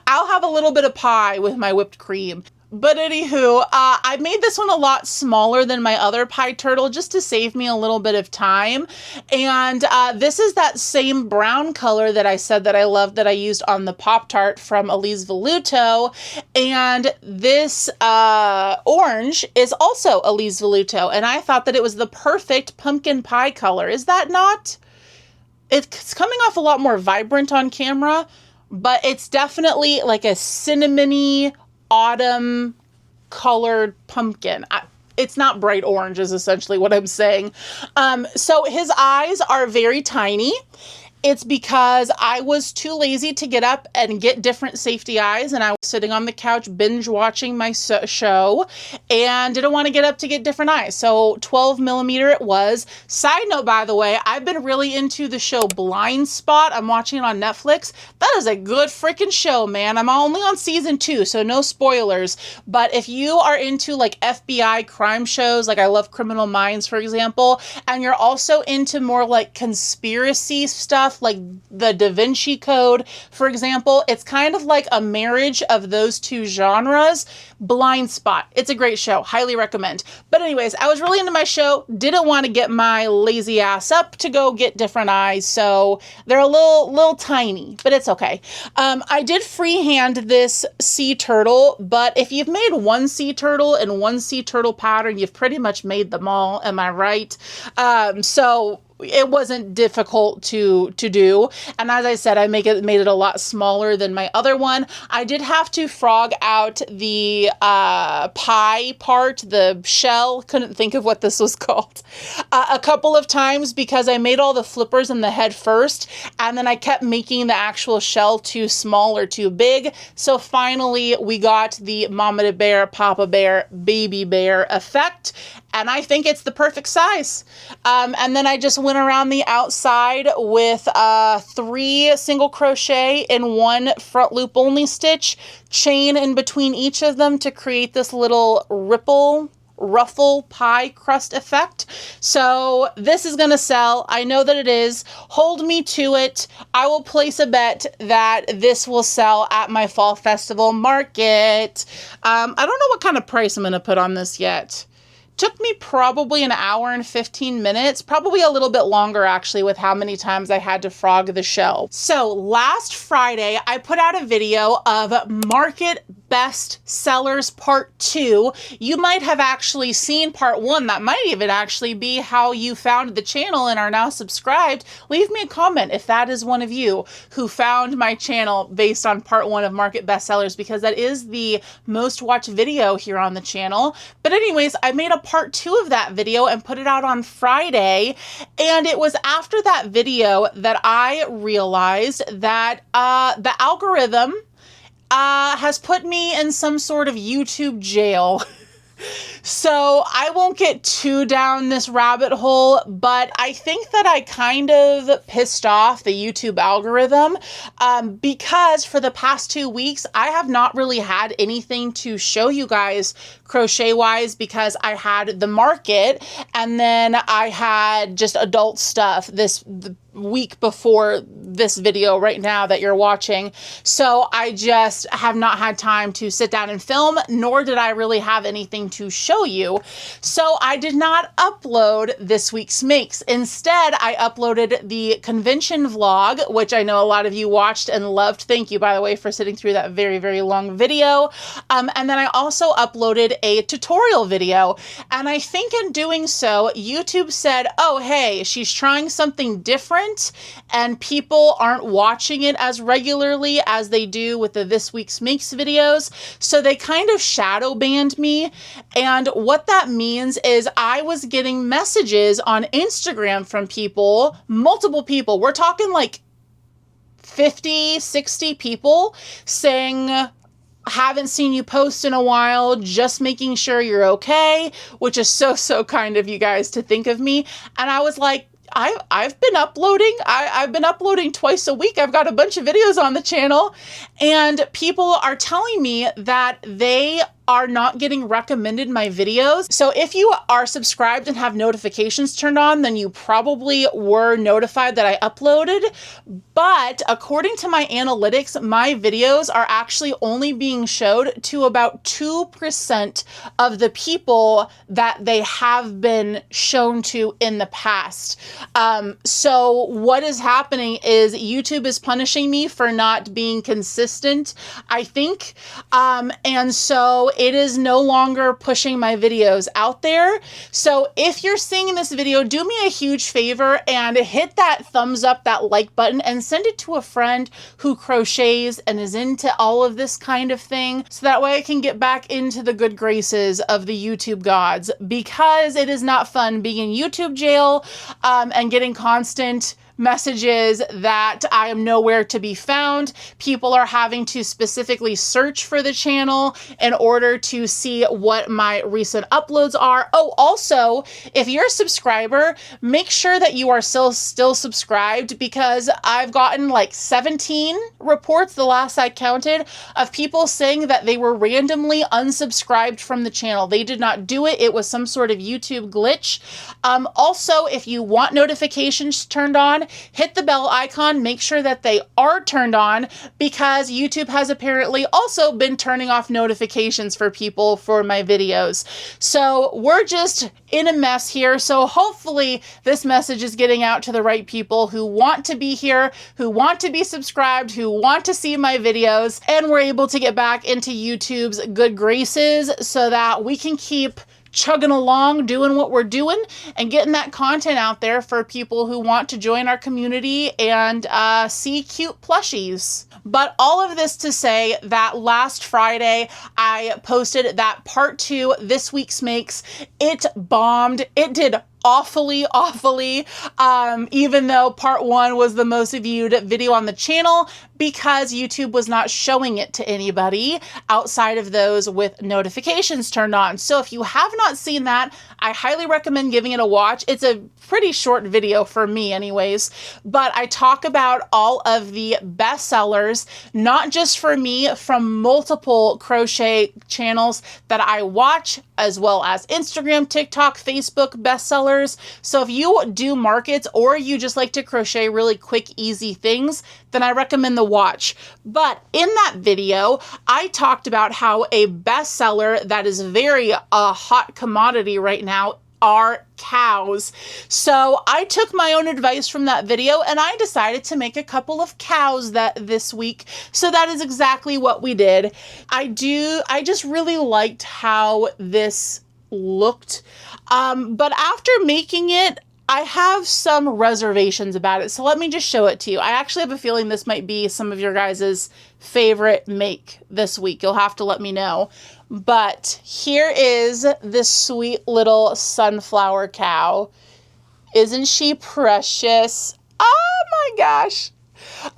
I'll have a little bit of pie with my whipped cream. But anywho, I made this one a lot smaller than my other pie turtle just to save me a little bit of time. And this is that same brown color that I said that I loved that I used on the Pop-Tart from Elise Voluto. And this orange is also Elise Voluto. And I thought that it was the perfect pumpkin pie color. Is that not? It's coming off a lot more vibrant on camera, but it's definitely like a cinnamony autumn colored pumpkin. It's not bright orange is essentially what I'm saying. So his eyes are very tiny. It's because I was too lazy to get up and get different safety eyes, and I was sitting on the couch binge watching my show and didn't want to get up to get different eyes. So 12 millimeter it was. Side note, by the way, I've been really into the show Blind Spot. I'm watching it on Netflix. That is a good freaking show, man. I'm only on season 2, so no spoilers. But if you are into like FBI crime shows, like I love Criminal Minds, for example, and you're also into more like conspiracy stuff, like the Da Vinci Code, for example, it's kind of like a marriage of those two genres. Blind Spot. It's a great show. Highly recommend. But anyways, I was really into my show. Didn't want to get my lazy ass up to go get different eyes. So they're a little tiny, but it's okay. I did freehand this sea turtle, but if you've made one sea turtle and one sea turtle pattern, you've pretty much made them all. Am I right? So it wasn't difficult to do. And as I said, I made it a lot smaller than my other one. I did have to frog out the pie part, the shell. Couldn't think of what this was called. A couple of times because I made all the flippers in the head first, and then I kept making the actual shell too small or too big. So finally we got the Mama Bear, Papa Bear, Baby Bear effect. And I think it's the perfect size. And then I just went around the outside with 3 single crochet in 1 front loop only stitch, chain in between each of them to create this little ruffle pie crust effect. So this is going to sell. I know that it is. Hold me to it. I will place a bet that this will sell at my fall festival market. I don't know what kind of price I'm going to put on this yet. took me probably an hour and 15 minutes, probably a little bit longer actually with how many times I had to frog the shell. So last Friday, I put out a video of Market Best Sellers Part 2. You might have actually seen Part 1. That might even actually be how you found the channel and are now subscribed. Leave me a comment if that is one of you who found my channel based on Part 1 of Market Best Sellers, because that is the most watched video here on the channel. But anyways, I made a Part 2 of that video and put it out on Friday. And it was after that video that I realized that the algorithm has put me in some sort of YouTube jail. So I won't get too down this rabbit hole, but I think that I kind of pissed off the YouTube algorithm because for the past 2 weeks, I have not really had anything to show you guys crochet-wise, because I had the market and then I had just adult stuff the week before this video right now that you're watching. So I just have not had time to sit down and film, nor did I really have anything to show you. So I did not upload this week's makes. Instead, I uploaded the convention vlog, which I know a lot of you watched and loved. Thank you, by the way, for sitting through that very, very long video. And then I also uploaded a tutorial video. And I think in doing so, YouTube said, oh, hey, she's trying something different and people aren't watching it as regularly as they do with the This Week's Makes videos. So they kind of shadow banned me. And what that means is I was getting messages on Instagram from people, multiple people. We're talking like 50, 60 people saying, haven't seen you post in a while, just making sure you're okay, which is so kind of you guys to think of me. And I was like, I've been uploading. I've been uploading twice a week. I've got a bunch of videos on the channel, and people are telling me that they are not getting recommended my videos. So if you are subscribed and have notifications turned on, then you probably were notified that I uploaded. But according to my analytics, my videos are actually only being showed to about 2% of the people that they have been shown to in the past. So what is happening is YouTube is punishing me for not being consistent, I think. And so it is no longer pushing my videos out there. So if you're seeing this video, do me a huge favor and hit that thumbs up, that like button, and send it to a friend who crochets and is into all of this kind of thing, so that way I can get back into the good graces of the YouTube gods, because it is not fun being in YouTube jail and getting constant messages that I am nowhere to be found. People are having to specifically search for the channel in order to see what my recent uploads are. Oh, also, if you're a subscriber, make sure that you are still subscribed, because I've gotten like 17 reports, the last I counted, of people saying that they were randomly unsubscribed from the channel. They did not do it. It was some sort of YouTube glitch. Also, if you want notifications turned on, hit the bell icon, make sure that they are turned on, because YouTube has apparently also been turning off notifications for people for my videos. So we're just in a mess here. So hopefully this message is getting out to the right people who want to be here, who want to be subscribed, who want to see my videos, and we're able to get back into YouTube's good graces so that we can keep chugging along, doing what we're doing, and getting that content out there for people who want to join our community and see cute plushies. But all of this to say that last Friday, I posted that part 2, This Week's Makes. It bombed. It did awfully, even though part 1 was the most viewed video on the channel, because YouTube was not showing it to anybody outside of those with notifications turned on. So if you have not seen that, I highly recommend giving it a watch. It's a pretty short video for me anyways, but I talk about all of the best sellers, not just for me, from multiple crochet channels that I watch, as well as Instagram, TikTok, Facebook bestsellers. So if you do markets or you just like to crochet really quick, easy things, then I recommend the watch. But in that video, I talked about how a bestseller that is very hot commodity right now are cows. So I took my own advice from that video and I decided to make a couple of cows this week. So that is exactly what we did. I just really liked how this looked. But after making it, I have some reservations about it. So let me just show it to you. I actually have a feeling this might be some of your guys' favorite make this week. You'll have to let me know. But here is this sweet little sunflower cow. Isn't she precious? Oh my gosh.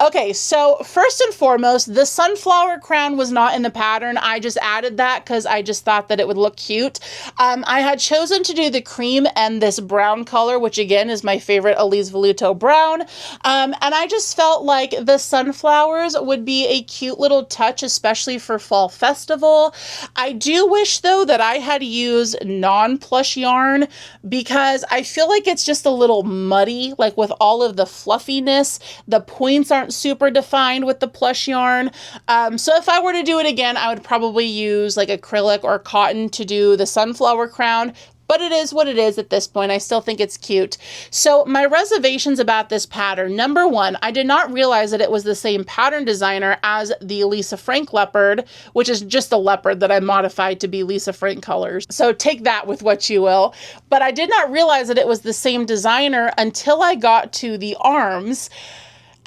Okay, so first and foremost, the sunflower crown was not in the pattern. I just added that because I just thought that it would look cute. I had chosen to do the cream and this brown color, which again is my favorite Elise Voluto brown. And I just felt like the sunflowers would be a cute little touch, especially for fall festival. I do wish though that I had used non-plush yarn because I feel like it's just a little muddy, like with all of the fluffiness. The points aren't super defined with the plush yarn. So if I were to do it again, I would probably use like acrylic or cotton to do the sunflower crown. But it is what it is at this point. I still think it's cute. So my reservations about this pattern. Number one, I did not realize that it was the same pattern designer as the Lisa Frank leopard, which is just a leopard that I modified to be Lisa Frank colors. So take that with what you will. But I did not realize that it was the same designer until I got to the arms.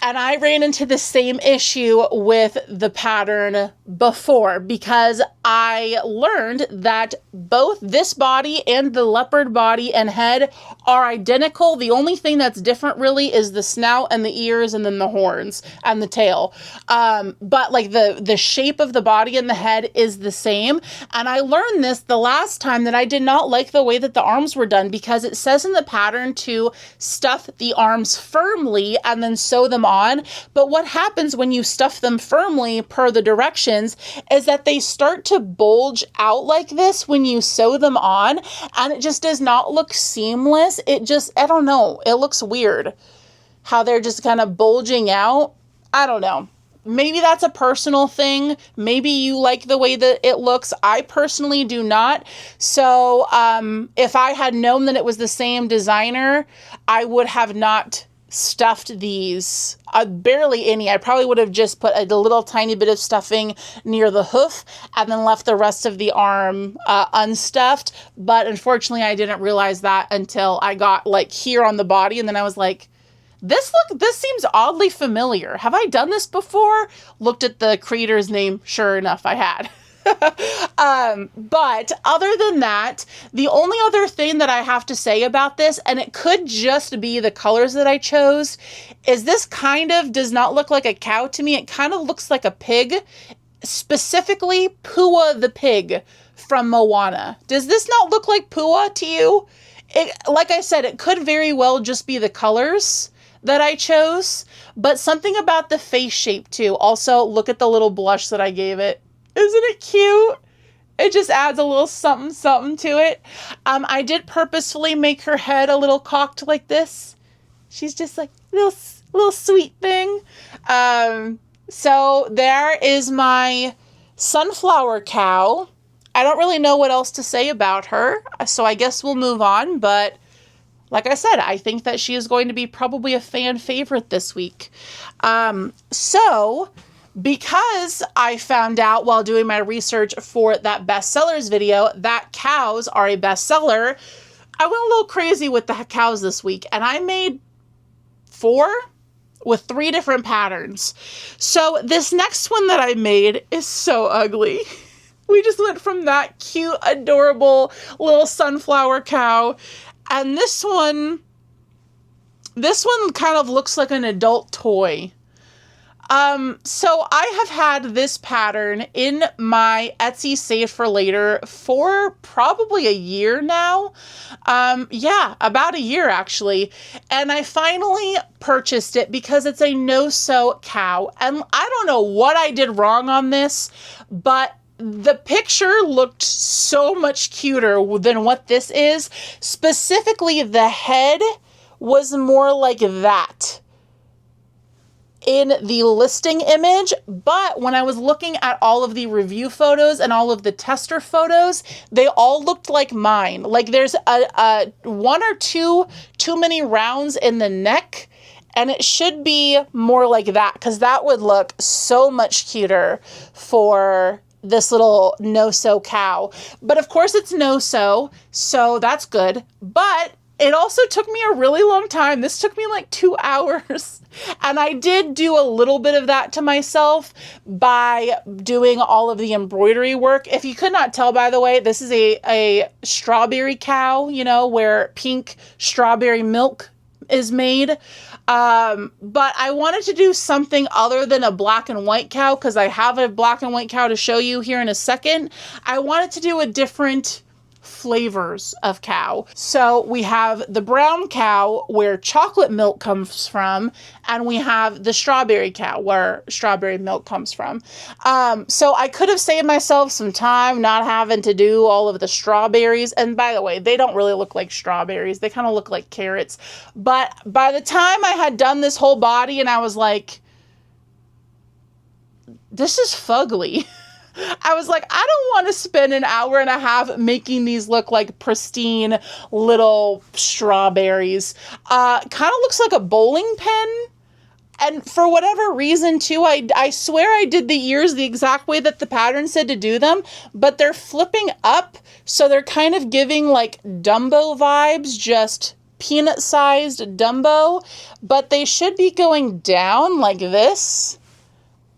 And I ran into the same issue with the pattern before because I learned that both this body and the leopard body and head are identical. The only thing that's different really is the snout and the ears and then the horns and the tail. But like the shape of the body and the head is the same. And I learned this the last time that I did not like the way that the arms were done because it says in the pattern to stuff the arms firmly and then sew them on. But what happens when you stuff them firmly per the directions is that they start to bulge out like this when you sew them on, and it just does not look seamless. It just, I don't know, it looks weird how they're just kind of bulging out. I don't know. Maybe that's a personal thing. Maybe you like the way that it looks. I personally do not. So if I had known that it was the same designer, I would have not stuffed these, barely any. I probably would have just put a little tiny bit of stuffing near the hoof and then left the rest of the arm unstuffed. But unfortunately, I didn't realize that until I got like here on the body. And then I was like, this seems oddly familiar. Have I done this before? Looked at the creator's name. Sure enough, I had. But other than that, the only other thing that I have to say about this, and it could just be the colors that I chose, is this kind of does not look like a cow to me. It kind of looks like a pig, specifically Pua the pig from Moana. Does this not look like Pua to you? Like I said, it could very well just be the colors that I chose, but something about the face shape too. Also, look at the little blush that I gave it. Isn't it cute? It just adds a little something, something to it. I did purposefully make her head a little cocked like this. She's just like little sweet thing. So there is my sunflower cow. I don't really know what else to say about her, so I guess we'll move on. But like I said, I think that she is going to be probably a fan favorite this week. Because I found out while doing my research for that bestsellers video that cows are a bestseller, I went a little crazy with the cows this week, and I made 4 with 3 different patterns. So this next one that I made is so ugly. We just went from that cute, adorable little sunflower cow, and this one kind of looks like an adult toy. So I have had this pattern in my Etsy Save for Later for probably a year now. Yeah, about a year actually. And I finally purchased it because it's a no-sew cow. And I don't know what I did wrong on this, but the picture looked so much cuter than what this is. Specifically, the head was more like that. in the listing image, but when I was looking at all of the review photos and all of the tester photos, they all looked like mine. Like there's a one or two too many rounds in the neck, and it should be more like that, because that would look so much cuter for this little no-sew cow. But of course it's no-sew, so that's good. But it also took me a really long time. This took me like 2 hours. And I did do a little bit of that to myself by doing all of the embroidery work. If you could not tell, by the way, this is a strawberry cow, you know, where pink strawberry milk is made. But I wanted to do something other than a black and white cow, because I have a black and white cow to show you here in a second. I wanted to do a different flavors of cow. So we have the brown cow where chocolate milk comes from, and we have the strawberry cow where strawberry milk comes from. So I could have saved myself some time not having to do all of the strawberries. And by the way, they don't really look like strawberries. They kind of look like carrots. But by the time I had done this whole body, and I was like, this is fugly. I was like, I don't want to spend an hour and a half making these look like pristine little strawberries. Kind of looks like a bowling pin. And for whatever reason, too, I swear I did the ears the exact way that the pattern said to do them, but they're flipping up, so they're kind of giving like Dumbo vibes, just peanut-sized Dumbo, but they should be going down like this.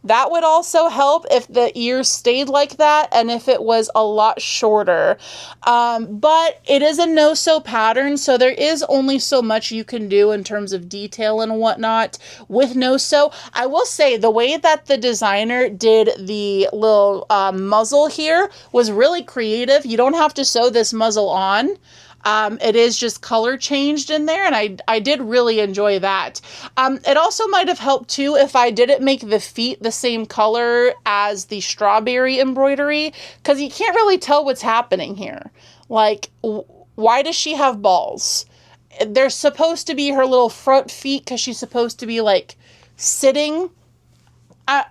That would also help if the ears stayed like that and if it was a lot shorter. But it is a no-sew pattern, so there is only so much you can do in terms of detail and whatnot with no-sew. I will say the way that the designer did the little muzzle here was really creative. You don't have to sew this muzzle on. It is just color changed in there, and I did really enjoy that. It also might have helped too if I didn't make the feet the same color as the strawberry embroidery, because you can't really tell what's happening here. Like, why does she have balls? They're supposed to be her little front feet, because she's supposed to be like sitting.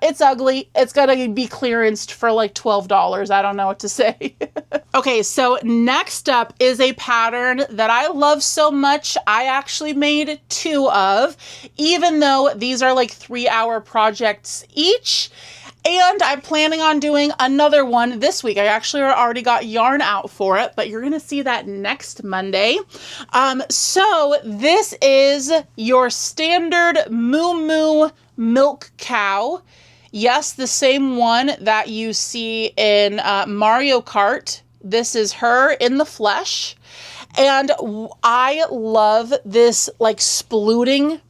It's ugly. It's gonna be clearanced for like $12. I don't know what to say. Okay, so next up is a pattern that I love so much. I actually made 2 of, even though these are like 3-hour projects each. And I'm planning on doing another one this week. I actually already got yarn out for it, but you're going to see that next Monday. So this is your standard Moo Moo milk cow. Yes, the same one that you see in Mario Kart. This is her in the flesh. And I love this like splooting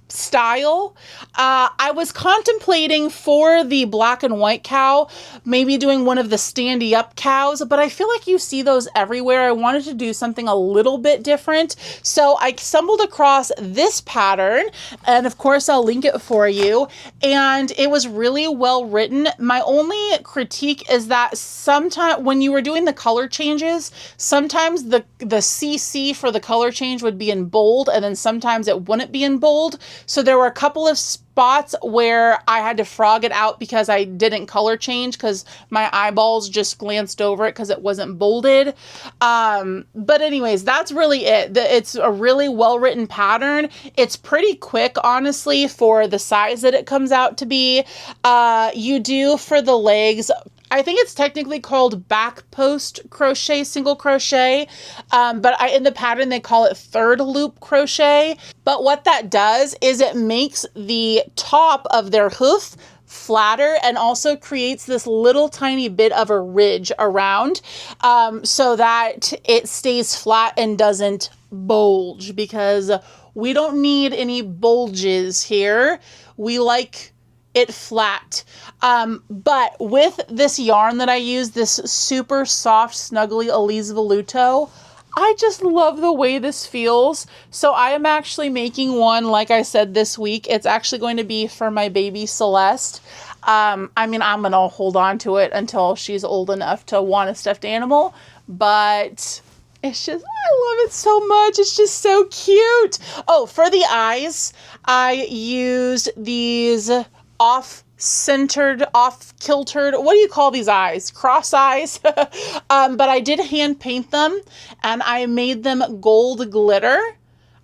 style. I was contemplating for the black and white cow, maybe doing one of the standy up cows, but I feel like you see those everywhere. I wanted to do something a little bit different. So I stumbled across this pattern, and of course I'll link it for you. And it was really well written. My only critique is that sometimes when you were doing the color changes, sometimes the CC for the color change would be in bold, and then sometimes it wouldn't be in bold. So there were a couple of spots where I had to frog it out because I didn't color change because my eyeballs just glanced over it because it wasn't bolded. But anyways, that's really it. It's a really well-written pattern. It's pretty quick, honestly, for the size that it comes out to be. You do for the legs, I think it's technically called back post crochet, single crochet, but in the pattern they call it third loop crochet. But what that does is it makes the top of their hoof flatter and also creates this little tiny bit of a ridge around, so that it stays flat and doesn't bulge, because we don't need any bulges here. We like it flat. But with this yarn that I use, this super soft, snuggly Elise Voluto, I just love the way this feels. So I am actually making one, like I said, this week. It's actually going to be for my baby Celeste. I mean, I'm gonna hold on to it until she's old enough to want a stuffed animal, but It's just, I love it so much. It's just so cute. Oh, for the eyes, I used these off-centered, off-kiltered, what do you call these eyes? Cross eyes. But I did hand paint them, and I made them gold glitter.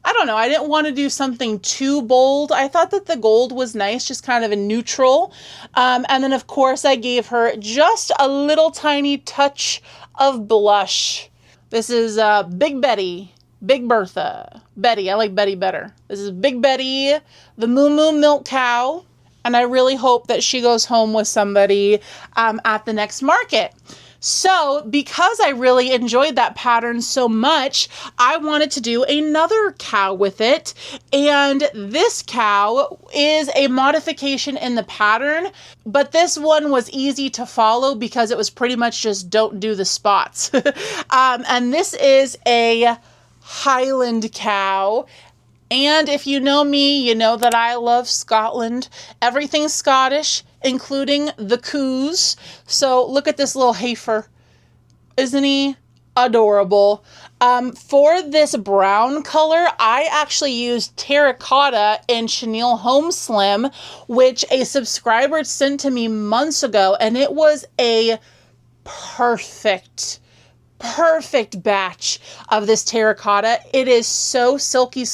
I don't know. I didn't want to do something too bold. I thought that the gold was nice, just kind of a neutral. And then, of course, I gave her just a little tiny touch of blush. This is Big Betty, Big Bertha. Betty, I like Betty better. This is Big Betty, the Moo Moo Milk Cow. And I really hope that she goes home with somebody at the next market. So because I really enjoyed that pattern so much, I wanted to do another cow with it. And this cow is a modification in the pattern, but this one was easy to follow because it was pretty much just don't do the spots. And this is a Highland cow. And if you know me, you know that I love Scotland. Everything Scottish, including the coos. So look at this little heifer. Isn't he adorable? For this brown color, I actually used terracotta in Chenille Home Slim, which a subscriber sent to me months ago. And it was a perfect batch of this terracotta. It is so silky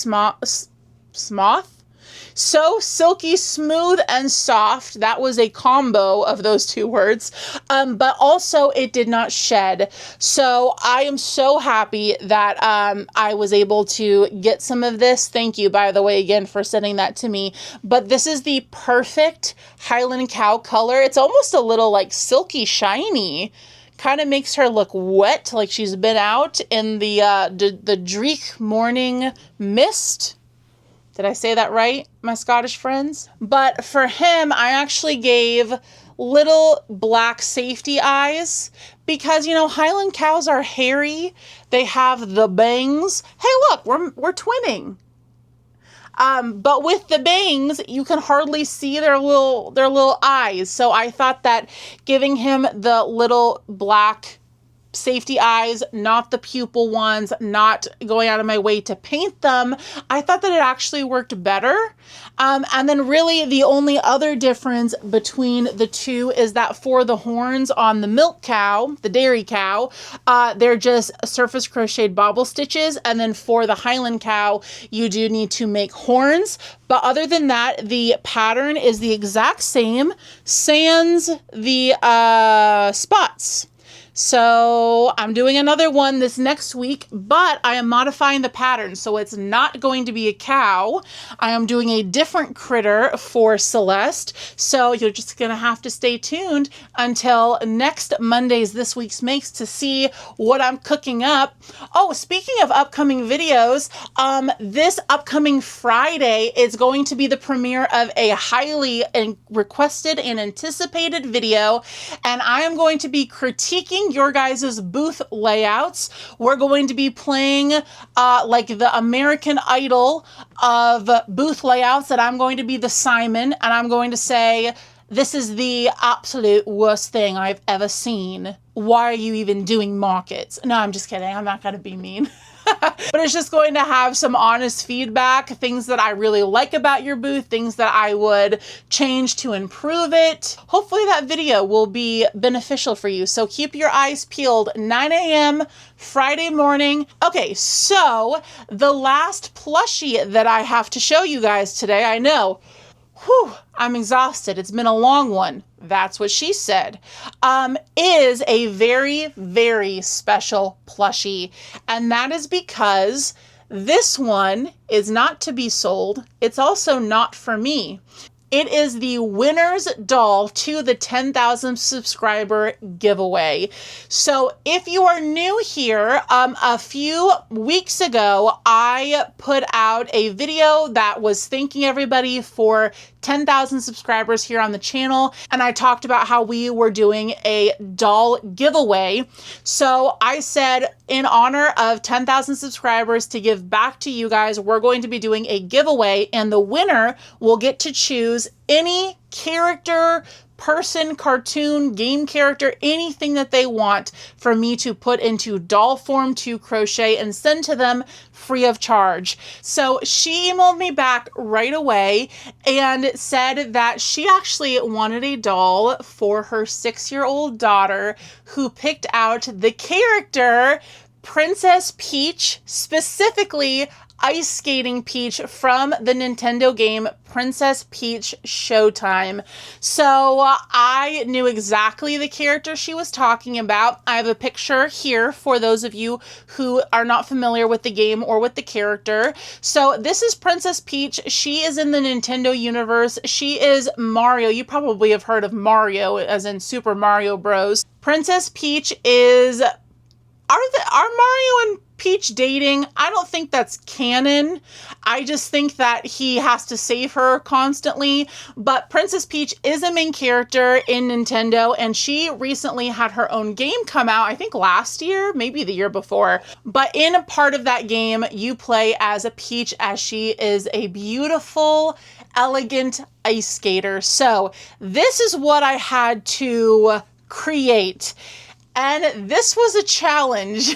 so silky smooth and soft. That was a combo of those two words. But also it did not shed. So I am so happy that I was able to get some of this. Thank you, by the way, again for sending that to me. But this is the perfect Highland cow color. It's almost a little like silky shiny. Kind of makes her look wet, like she's been out in the dreek morning mist. Did I say that right, my Scottish friends? But for him, I actually gave little black safety eyes because, you know, Highland cows are hairy. They have the bangs. Hey, look, we're twinning. But with the bangs, you can hardly see their little eyes. So I thought that giving him the little black safety eyes, not the pupil ones, not going out of my way to paint them, I thought that it actually worked better. And then really the only other difference between the two is that for the horns on the milk cow, the dairy cow, they're just surface crocheted bobble stitches. And then for the Highland cow, you do need to make horns. But other than that, the pattern is the exact same, sans the spots. So I'm doing another one this next week, but I am modifying the pattern. So it's not going to be a cow. I am doing a different critter for Celeste. So you're just going to have to stay tuned until next Monday's This Week's Makes to see what I'm cooking up. Oh, speaking of upcoming videos, this upcoming Friday is going to be the premiere of a highly requested and anticipated video. And I am going to be critiquing your guys' booth layouts. We're going to be playing like the American Idol of booth layouts, and I'm going to be the Simon, and I'm going to say, this is the absolute worst thing I've ever seen. Why are you even doing markets? No, I'm just kidding. I'm not going to be mean. But it's just going to have some honest feedback, things that I really like about your booth, things that I would change to improve it. Hopefully that video will be beneficial for you. So keep your eyes peeled. 9 a.m. Friday morning. Okay, so the last plushie that I have to show you guys today, I know, I'm exhausted. It's been a long one. That's what she said. Is a very, very special plushie. And that is because this one is not to be sold. It's also not for me. It is the winner's doll to the 10,000 subscriber giveaway. So if you are new here, a few weeks ago, I put out a video that was thanking everybody for 10,000 subscribers here on the channel. And I talked about how we were doing a doll giveaway. So I said, in honor of 10,000 subscribers to give back to you guys, we're going to be doing a giveaway, and the winner will get to choose any character, person, cartoon, game character, anything that they want for me to put into doll form to crochet and send to them free of charge. So she emailed me back right away and said that she actually wanted a doll for her 6-year-old daughter, who picked out the character Princess Peach, specifically Ice Skating Peach from the Nintendo game Princess Peach Showtime. So I knew exactly the character she was talking about. I have a picture here for those of you who are not familiar with the game or with the character. So this is Princess Peach. She is in the Nintendo universe. She is Mario. You probably have heard of Mario, as in Super Mario Bros. Princess Peach is... Are Mario and Peach dating? I don't think that's canon. I just think that he has to save her constantly. But Princess Peach is a main character in Nintendo, and she recently had her own game come out, I think last year, maybe the year before. But in a part of that game, you play as a Peach, as she is a beautiful, elegant ice skater. So this is what I had to create. And this was a challenge.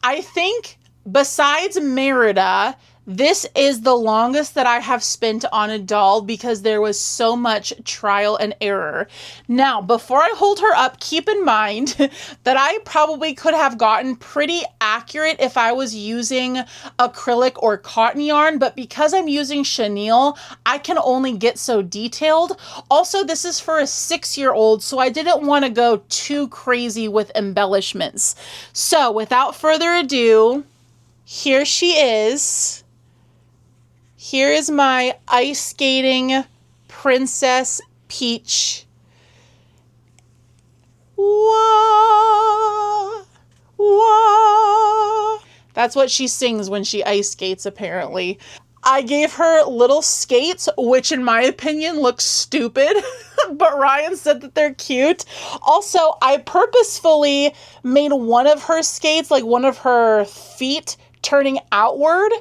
I think besides Merida, this is the longest that I have spent on a doll because there was so much trial and error. Now, before I hold her up, keep in mind that I probably could have gotten pretty accurate if I was using acrylic or cotton yarn, but because I'm using chenille, I can only get so detailed. Also, this is for a 6-year-old, so I didn't want to go too crazy with embellishments. So, without further ado, here she is. Here is my ice skating Princess Peach. Wah, wah. That's what she sings when she ice skates, apparently. I gave her little skates, which in my opinion look stupid, but Ryan said that they're cute. Also, I purposefully made one of her skates, like one of her feet, turning outward,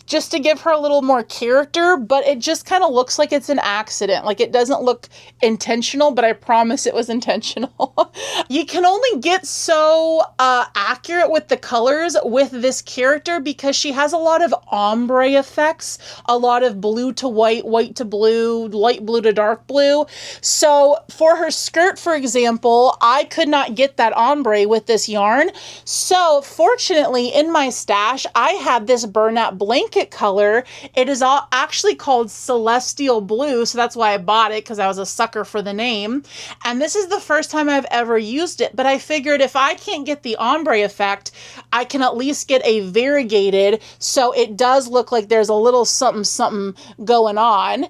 just to give her a little more character, but it just kind of looks like it's an accident. Like, it doesn't look intentional, but I promise it was intentional. You can only get so accurate with the colors with this character because she has a lot of ombre effects, a lot of blue to white, white to blue, light blue to dark blue. So for her skirt, for example, I could not get that ombre with this yarn. So fortunately, in my stash, I had this burnout blanket color. It is actually called Celestial Blue, so that's why I bought it, because I was a sucker for the name. And this is the first time I've ever used it, but I figured if I can't get the ombre effect, I can at least get a variegated, so it does look like there's a little something something going on.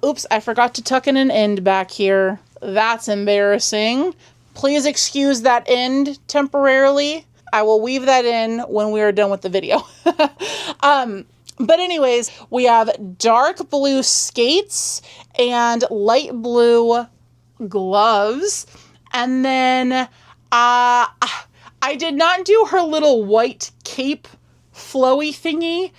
Oops, I forgot to tuck in an end back here. That's embarrassing. Please excuse that end temporarily. I will weave that in when we are done with the video. But anyways, we have dark blue skates and light blue gloves. And then I did not do her little white cape flowy thingy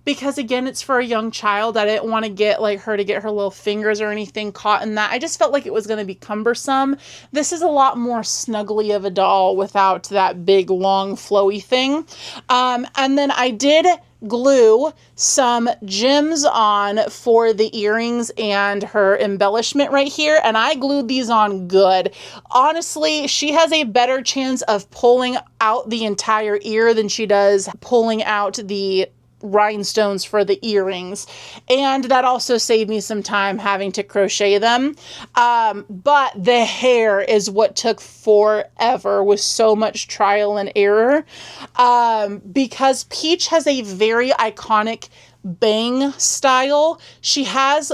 because, again, it's for a young child. I didn't want to get her to get her little fingers or anything caught in that. I just felt like it was going to be cumbersome. This is a lot more snuggly of a doll without that big, long, flowy thing. And then I did glue some gems on for the earrings and her embellishment right here, and I glued these on good. Honestly, she has a better chance of pulling out the entire ear than she does pulling out the rhinestones for the earrings, and that also saved me some time having to crochet them. But the hair is what took forever with so much trial and error, because Peach has a very iconic bang style. She has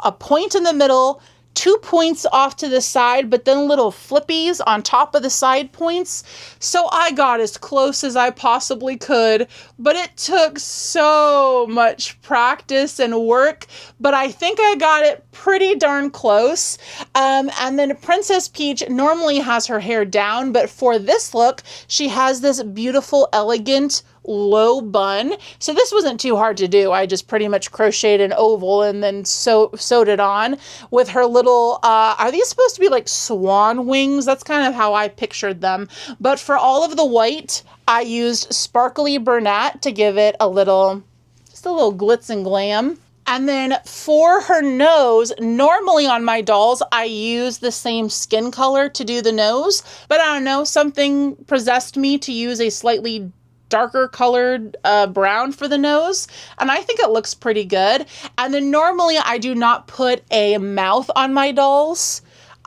a point in the middle, 2 points off to the side, but then little flippies on top of the side points. So I got as close as I possibly could, but it took so much practice and work, but I think I got it pretty darn close. And then Princess Peach normally has her hair down, but for this look, she has this beautiful, elegant low bun. So this wasn't too hard to do. I just pretty much crocheted an oval and then sewed it on with her little, are these supposed to be like swan wings? That's kind of how I pictured them. But for all of the white, I used sparkly Bernat to give it a little, just a little glitz and glam. And then for her nose, normally on my dolls, I use the same skin color to do the nose, but I don't know, something possessed me to use a slightly darker colored brown for the nose, and I think it looks pretty good. And then normally I do not put a mouth on my dolls.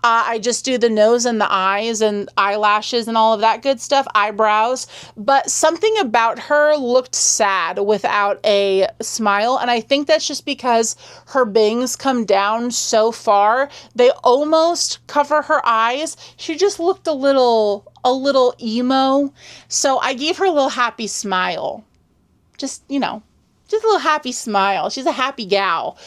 I just do the nose and the eyes and eyelashes and all of that good stuff, eyebrows. But something about her looked sad without a smile. And I think that's just because her bangs come down so far. They almost cover her eyes. She just looked a little emo. So I gave her a little happy smile. Just, you know. Just a little happy smile. She's a happy gal.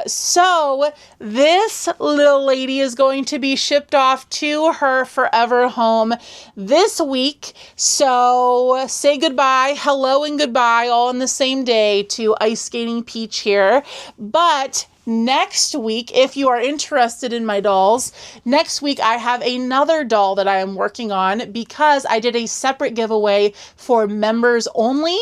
So this little lady is going to be shipped off to her forever home this week. So say goodbye, hello and goodbye all in the same day to Ice Skating Peach here. But next week, if you are interested in my dolls, next week I have another doll that I am working on because I did a separate giveaway for members only.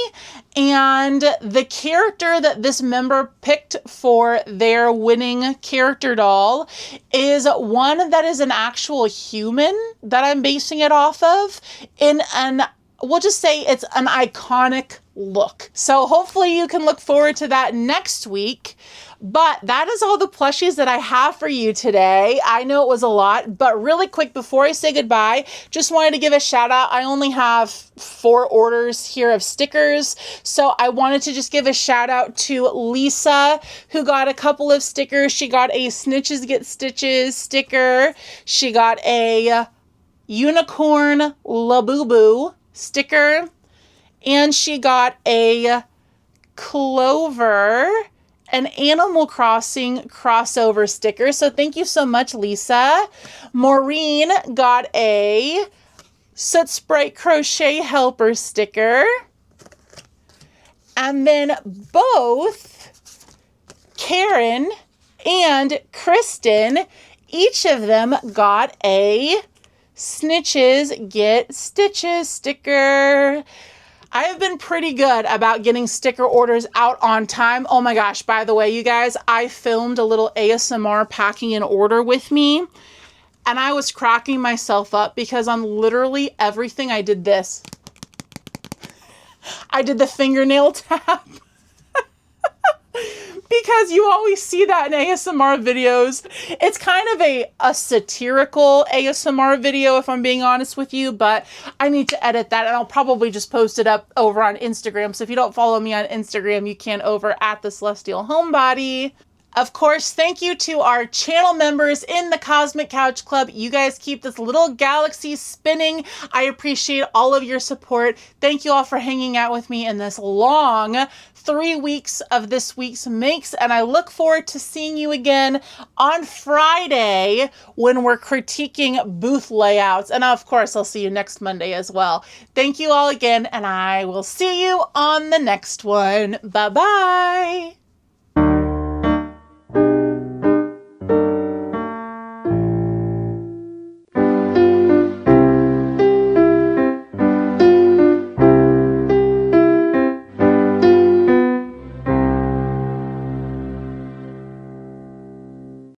And the character that this member picked for their winning character doll is one that is an actual human that I'm basing it off of in an, we'll just say it's an iconic look. So hopefully you can look forward to that next week. But that is all the plushies that I have for you today. I know it was a lot, but really quick before I say goodbye, just wanted to give a shout out. I only have 4 orders here of stickers. So I wanted to just give a shout out to Lisa, who got a couple of stickers. She got a Snitches Get Stitches sticker. She got a Unicorn Labubu sticker. And she got a Clover, an Animal Crossing crossover sticker. So thank you so much, Lisa. Maureen got a Soot Sprite Crochet Helper sticker. And then both Karen and Kristen, each of them got a Snitches Get Stitches sticker. I have been pretty good about getting sticker orders out on time. Oh my gosh, by the way, you guys, I filmed a little ASMR packing an order with me, and I was cracking myself up because on literally everything I did this. I did the fingernail tap. Because you always see that in ASMR videos. It's kind of a satirical ASMR video, if I'm being honest with you, but I need to edit that, and I'll probably just post it up over on Instagram. So if you don't follow me on Instagram, you can over at The Celestial Homebody. Of course, thank you to our channel members in the Cosmic Couch Club. You guys keep this little galaxy spinning. I appreciate all of your support. Thank you all for hanging out with me in this long 3 weeks of this week's makes, and I look forward to seeing you again on Friday when we're critiquing booth layouts. And of course, I'll see you next Monday as well. Thank you all again, and I will see you on the next one. Bye-bye.